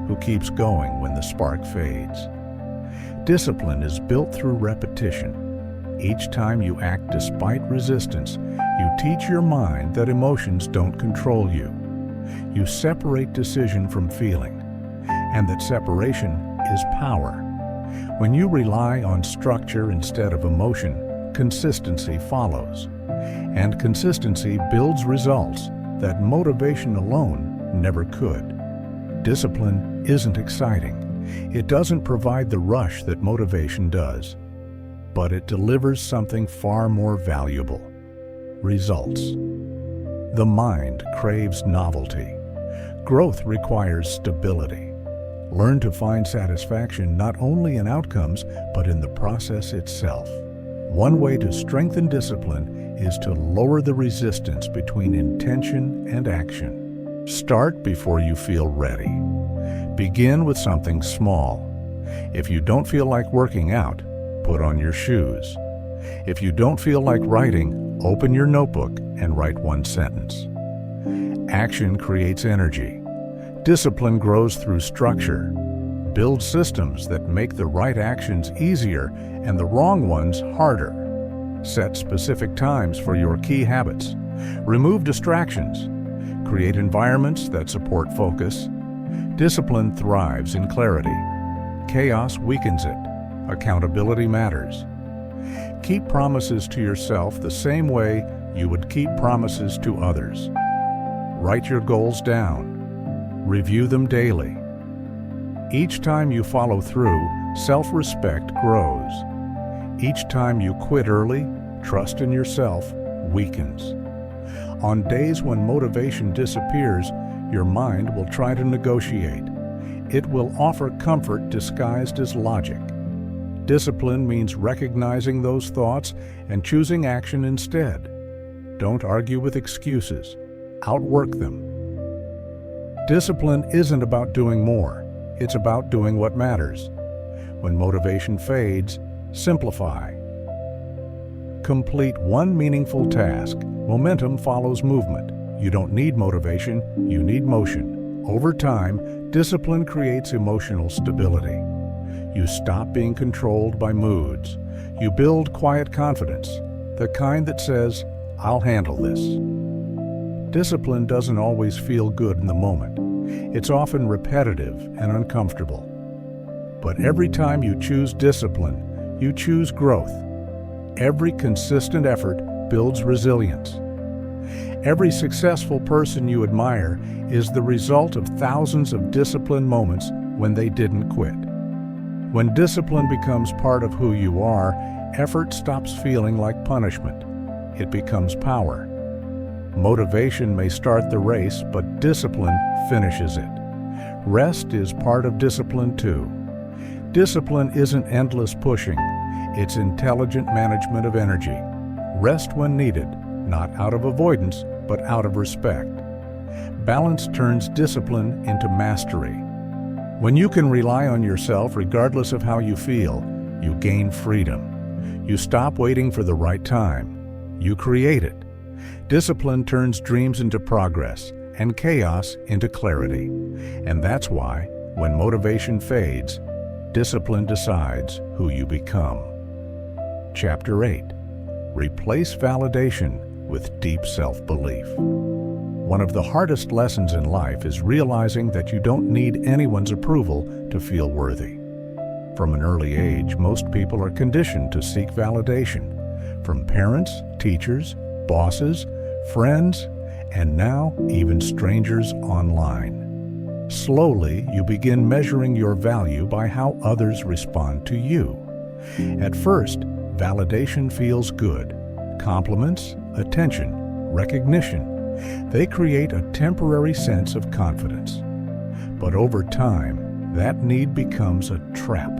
Who keeps going when the spark fades? Discipline is built through repetition. Each time you act despite resistance, you teach your mind that emotions don't control you. You separate decision from feeling, and that separation is power. When you rely on structure instead of emotion, consistency follows. And consistency builds results that motivation alone never could. Discipline isn't exciting. It doesn't provide the rush that motivation does. But it delivers something far more valuable: results. The mind craves novelty. Growth requires stability. Learn to find satisfaction not only in outcomes, but in the process itself. One way to strengthen discipline is to lower the resistance between intention and action. Start before you feel ready. Begin with something small. If you don't feel like working out, put on your shoes. If you don't feel like writing, open your notebook and write one sentence. Action creates energy. Discipline grows through structure. Build systems that make the right actions easier and the wrong ones harder. Set specific times for your key habits. Remove distractions. Create environments that support focus. Discipline thrives in clarity. Chaos weakens it. Accountability matters. Keep promises to yourself the same way you would keep promises to others. Write your goals down. Review them daily. Each time you follow through, self-respect grows. Each time you quit early, trust in yourself weakens. On days when motivation disappears, your mind will try to negotiate. It will offer comfort disguised as logic. Discipline means recognizing those thoughts and choosing action instead. Don't argue with excuses. Outwork them. Discipline isn't about doing more. It's about doing what matters. When motivation fades, simplify. Complete one meaningful task. Momentum follows movement. You don't need motivation, you need motion. Over time, discipline creates emotional stability. You stop being controlled by moods. You build quiet confidence, the kind that says, "I'll handle this." Discipline doesn't always feel good in the moment. It's often repetitive and uncomfortable. But every time you choose discipline, you choose growth. Every consistent effort builds resilience. Every successful person you admire is the result of thousands of disciplined moments when they didn't quit. When discipline becomes part of who you are, effort stops feeling like punishment. It becomes power. Motivation may start the race, but discipline finishes it. Rest is part of discipline too. Discipline isn't endless pushing. It's intelligent management of energy. Rest when needed, not out of avoidance, but out of respect. Balance turns discipline into mastery. When you can rely on yourself regardless of how you feel, you gain freedom. You stop waiting for the right time. You create it. Discipline turns dreams into progress and chaos into clarity. And that's why, when motivation fades, discipline decides who you become. Chapter 8. Replace validation with deep self-belief. One of the hardest lessons in life is realizing that you don't need anyone's approval to feel worthy. From an early age, most people are conditioned to seek validation from parents, teachers, bosses, friends, and now even strangers online. Slowly, you begin measuring your value by how others respond to you. At first, validation feels good. Compliments, attention, recognition. They create a temporary sense of confidence. But over time, that need becomes a trap.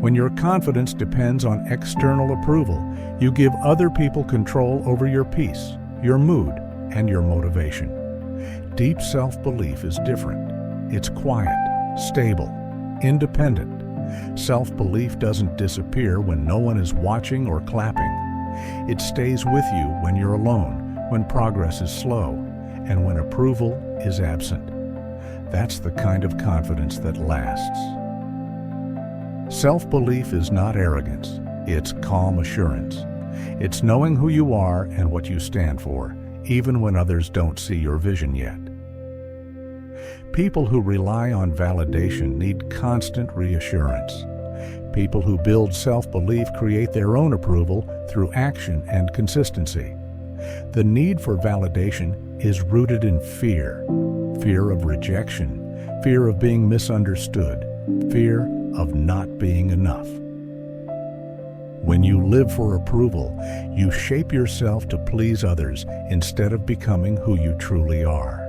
When your confidence depends on external approval, you give other people control over your peace, your mood, and your motivation. Deep self-belief is different. It's quiet, stable, independent. Self-belief doesn't disappear when no one is watching or clapping. It stays with you when you're alone, when progress is slow, and when approval is absent. That's the kind of confidence that lasts. Self-belief is not arrogance, it's calm assurance. It's knowing who you are and what you stand for, even when others don't see your vision yet. People who rely on validation need constant reassurance. People who build self-belief create their own approval through action and consistency. The need for validation is rooted in fear. Fear of rejection, fear of being misunderstood, fear of not being enough. When you live for approval, you shape yourself to please others instead of becoming who you truly are.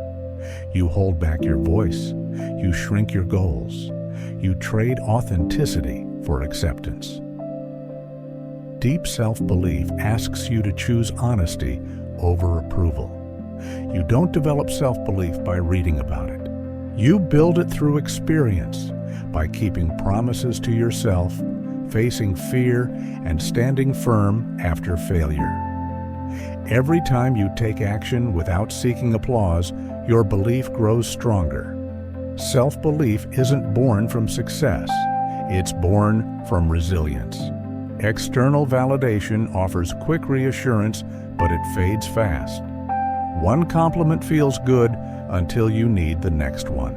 You hold back your voice. You shrink your goals. You trade authenticity for acceptance. Deep self-belief asks you to choose honesty over approval. You don't develop self-belief by reading about it. You build it through experience, by keeping promises to yourself, facing fear, and standing firm after failure. Every time you take action without seeking applause, your belief grows stronger. Self-belief isn't born from success. It's born from resilience. External validation offers quick reassurance, but it fades fast. One compliment feels good until you need the next one.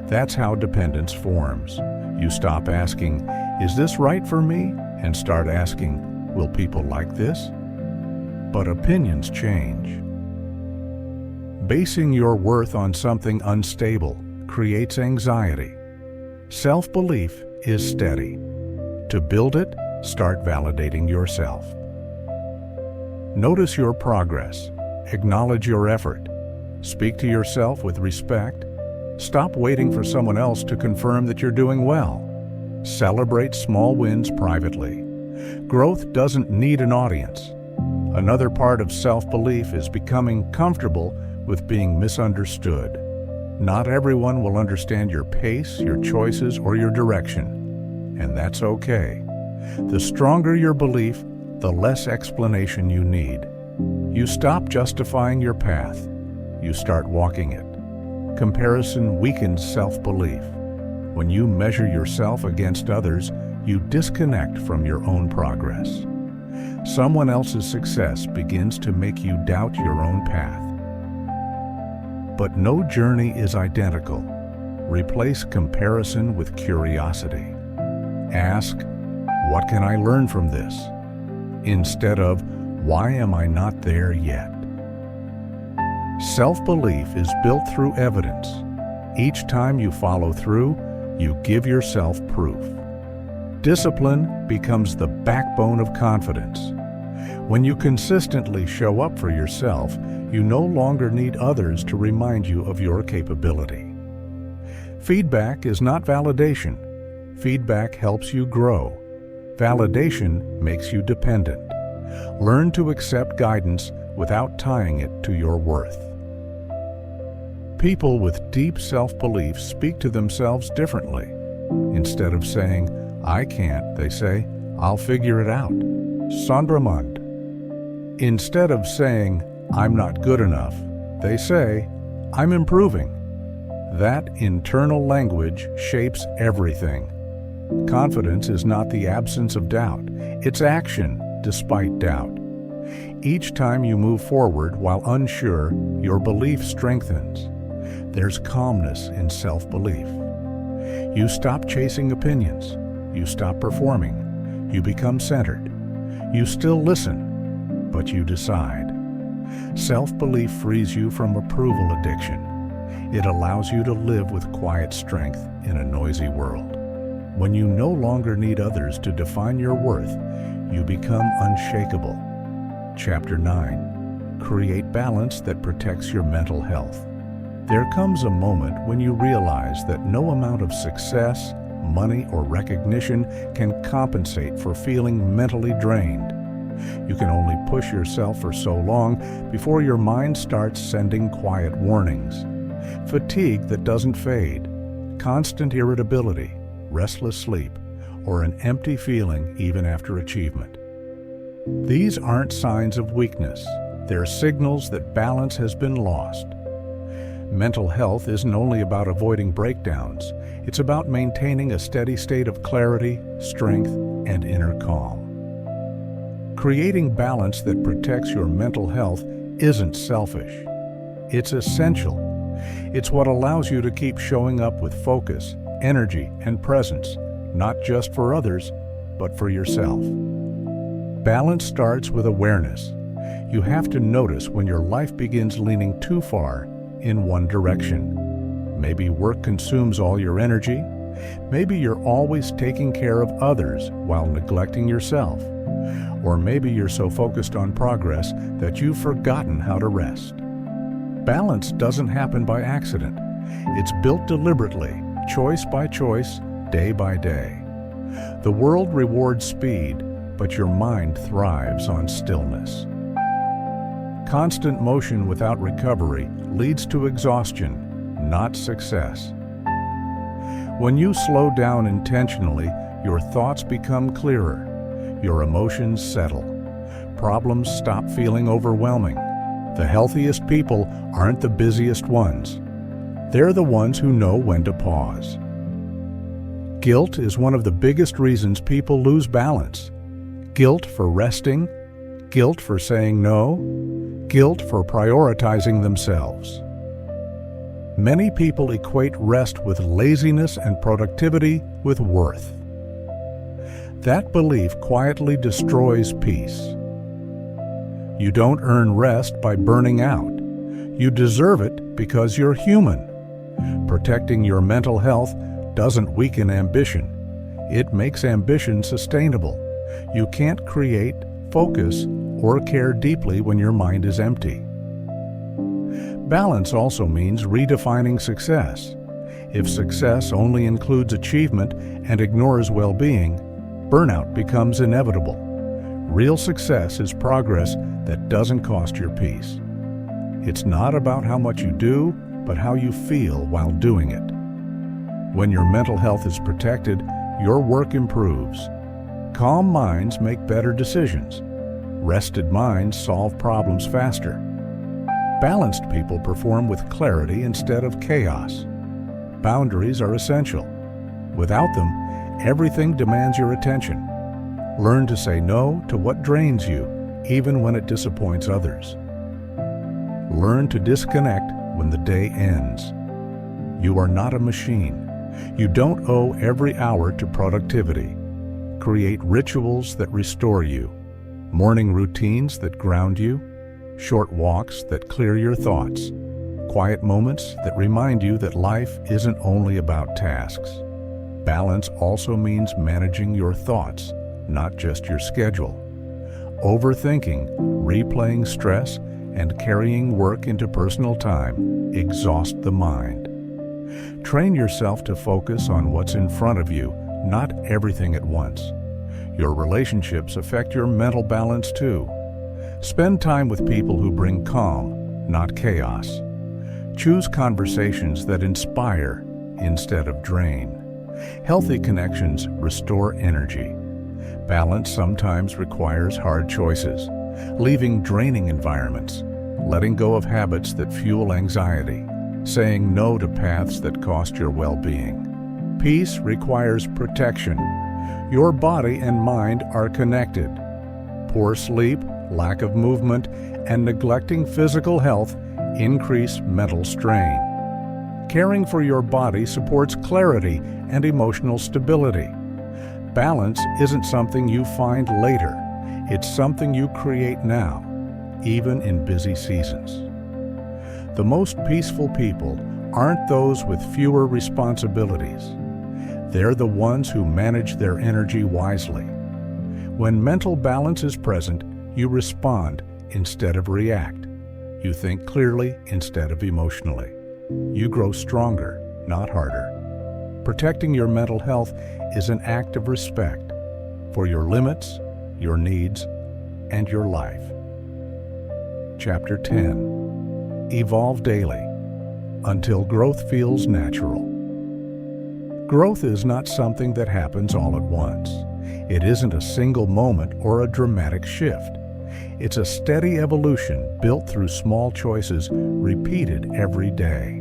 That's how dependence forms. You stop asking, "Is this right for me?" and start asking, "Will people like this?" But opinions change. Basing your worth on something unstable creates anxiety. Self-belief is steady. To build it, start validating yourself. Notice your progress. Acknowledge your effort. Speak to yourself with respect. Stop waiting for someone else to confirm that you're doing well. Celebrate small wins privately. Growth doesn't need an audience. Another part of self-belief is becoming comfortable with being misunderstood. Not everyone will understand your pace, your choices, or your direction, and that's okay. The stronger your belief, the less explanation you need. You stop justifying your path. You start walking it. Comparison weakens self-belief. When you measure yourself against others, you disconnect from your own progress. Someone else's success begins to make you doubt your own path. But no journey is identical. Replace comparison with curiosity. Ask, "What can I learn from this?" instead of, "Why am I not there yet?" Self-belief is built through evidence. Each time you follow through, you give yourself proof. Discipline becomes the backbone of confidence. When you consistently show up for yourself, you no longer need others to remind you of your capability. Feedback is not validation. Feedback helps you grow. Validation makes you dependent. Learn to accept guidance without tying it to your worth. People with deep self-belief speak to themselves differently. Instead of saying, "I can't," they say, "I'll figure it out." Sondermund. Instead of saying, "I'm not good enough," they say, "I'm improving." That internal language shapes everything. Confidence is not the absence of doubt, it's action despite doubt. Each time you move forward while unsure, your belief strengthens. There's calmness in self-belief. You stop chasing opinions. You stop performing. You become centered. You still listen, but you decide. Self-belief frees you from approval addiction. It allows you to live with quiet strength in a noisy world. When you no longer need others to define your worth, you become unshakable. Chapter 9. Create balance that protects your mental health. There comes a moment when you realize that no amount of success, money, or recognition can compensate for feeling mentally drained. You can only push yourself for so long before your mind starts sending quiet warnings. Fatigue that doesn't fade, constant irritability, restless sleep, or an empty feeling even after achievement. These aren't signs of weakness. They're signals that balance has been lost. Mental health isn't only about avoiding breakdowns. It's about maintaining a steady state of clarity, strength, and inner calm. Creating balance that protects your mental health isn't selfish. It's essential. It's what allows you to keep showing up with focus, energy, and presence, not just for others, but for yourself. Balance starts with awareness. You have to notice when your life begins leaning too far in one direction. Maybe work consumes all your energy. Maybe you're always taking care of others while neglecting yourself. Or maybe you're so focused on progress that you've forgotten how to rest. Balance doesn't happen by accident. It's built deliberately, choice by choice, day by day. The world rewards speed, but your mind thrives on stillness. Constant motion without recovery leads to exhaustion, not success. When you slow down intentionally, your thoughts become clearer. Your emotions settle. Problems stop feeling overwhelming. The healthiest people aren't the busiest ones. They're the ones who know when to pause. Guilt is one of the biggest reasons people lose balance. Guilt for resting, guilt for saying no, guilt for prioritizing themselves. Many people equate rest with laziness and productivity with worth. That belief quietly destroys peace. You don't earn rest by burning out. You deserve it because you're human. Protecting your mental health doesn't weaken ambition. It makes ambition sustainable. You can't create, focus, or care deeply when your mind is empty. Balance also means redefining success. If success only includes achievement and ignores well-being, burnout becomes inevitable. Real success is progress that doesn't cost your peace. It's not about how much you do, but how you feel while doing it. When your mental health is protected, your work improves. Calm minds make better decisions. Rested minds solve problems faster. Balanced people perform with clarity instead of chaos. Boundaries are essential. Without them, everything demands your attention. Learn to say no to what drains you, even when it disappoints others. Learn to disconnect when the day ends. You are not a machine. You don't owe every hour to productivity. Create rituals that restore you. Morning routines that ground you. Short walks that clear your thoughts. Quiet moments that remind you that life isn't only about tasks. Balance also means managing your thoughts, not just your schedule. Overthinking, replaying stress, and carrying work into personal time exhaust the mind. Train yourself to focus on what's in front of you, not everything at once. Your relationships affect your mental balance too. Spend time with people who bring calm, not chaos. Choose conversations that inspire instead of drain. Healthy connections restore energy. Balance sometimes requires hard choices, leaving draining environments, letting go of habits that fuel anxiety, saying no to paths that cost your well-being. Peace requires protection. Your body and mind are connected. Poor sleep, lack of movement, and neglecting physical health increase mental strain. Caring for your body supports clarity and emotional stability. Balance isn't something you find later. It's something you create now, even in busy seasons. The most peaceful people aren't those with fewer responsibilities. They're the ones who manage their energy wisely. When mental balance is present, you respond instead of react. You think clearly instead of emotionally. You grow stronger, not harder. Protecting your mental health is an act of respect for your limits, your needs, and your life. Chapter 10. Evolve daily until growth feels natural. Growth is not something that happens all at once. It isn't a single moment or a dramatic shift. It's a steady evolution built through small choices repeated every day.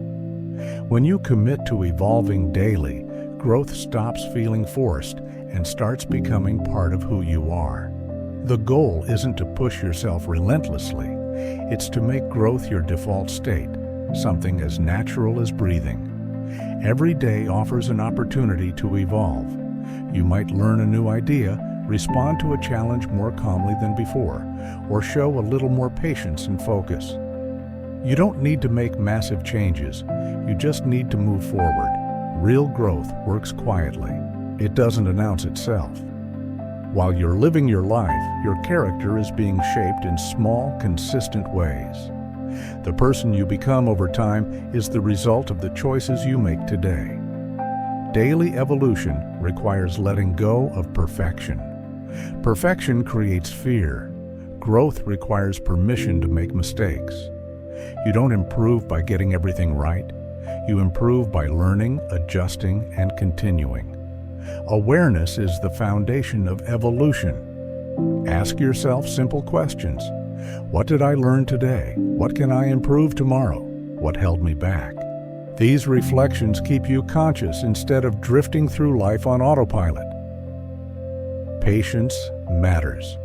When you commit to evolving daily, growth stops feeling forced and starts becoming part of who you are. The goal isn't to push yourself relentlessly. It's to make growth your default state, something as natural as breathing. Every day offers an opportunity to evolve. You might learn a new idea, respond to a challenge more calmly than before, or show a little more patience and focus. You don't need to make massive changes. You just need to move forward. Real growth works quietly. It doesn't announce itself. While you're living your life, your character is being shaped in small, consistent ways. The person you become over time is the result of the choices you make today. Daily evolution requires letting go of perfection. Perfection creates fear. Growth requires permission to make mistakes. You don't improve by getting everything right. You improve by learning, adjusting, and continuing. Awareness is the foundation of evolution. Ask yourself simple questions. What did I learn today? What can I improve tomorrow? What held me back? These reflections keep you conscious instead of drifting through life on autopilot. Patience matters.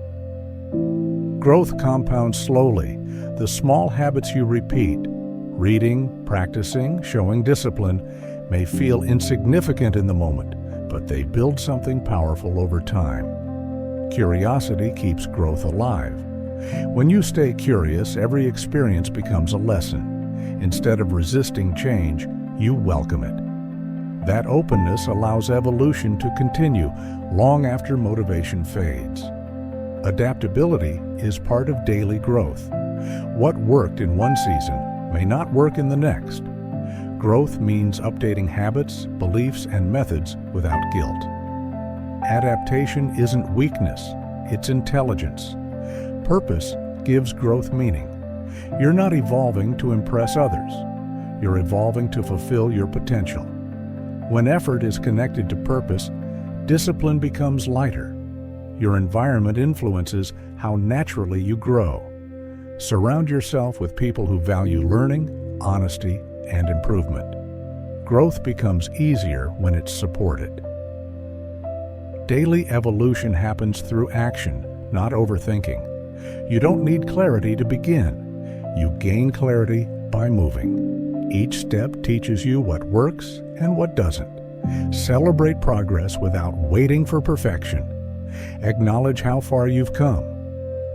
Growth compounds slowly. The small habits you repeat, reading, practicing, showing discipline, may feel insignificant in the moment, but they build something powerful over time. Curiosity keeps growth alive. When you stay curious, every experience becomes a lesson. Instead of resisting change, you welcome it. That openness allows evolution to continue long after motivation fades. Adaptability is part of daily growth. What worked in one season may not work in the next. Growth means updating habits, beliefs, and methods without guilt. Adaptation isn't weakness, it's intelligence. Purpose gives growth meaning. You're not evolving to impress others. You're evolving to fulfill your potential. When effort is connected to purpose, discipline becomes lighter. Your environment influences how naturally you grow. Surround yourself with people who value learning, honesty, and improvement. Growth becomes easier when it's supported. Daily evolution happens through action, not overthinking. You don't need clarity to begin. You gain clarity by moving. Each step teaches you what works and what doesn't. Celebrate progress without waiting for perfection. Acknowledge how far you've come.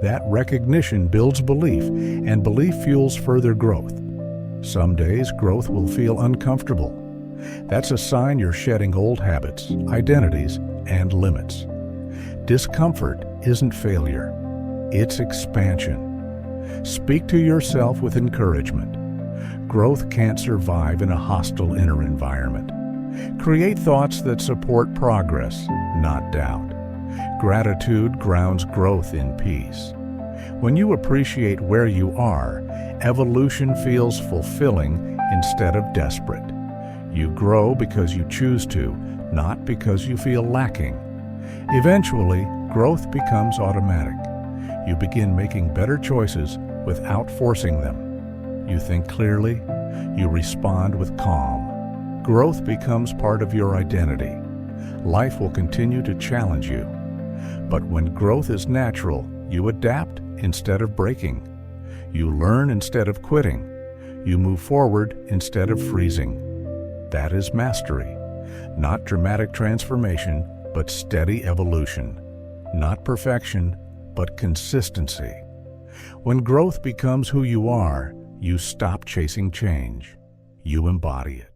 That recognition builds belief, and belief fuels further growth. Some days, growth will feel uncomfortable. That's a sign you're shedding old habits, identities, and limits. Discomfort isn't failure. It's expansion. Speak to yourself with encouragement. Growth can't survive in a hostile inner environment. Create thoughts that support progress, not doubt. Gratitude grounds growth in peace. When you appreciate where you are, evolution feels fulfilling instead of desperate. You grow because you choose to, not because you feel lacking. Eventually, growth becomes automatic. You begin making better choices without forcing them. You think clearly. You respond with calm. Growth becomes part of your identity. Life will continue to challenge you. But when growth is natural, you adapt instead of breaking. You learn instead of quitting. You move forward instead of freezing. That is mastery. Not dramatic transformation, but steady evolution. Not perfection, but consistency. When growth becomes who you are, you stop chasing change. You embody it.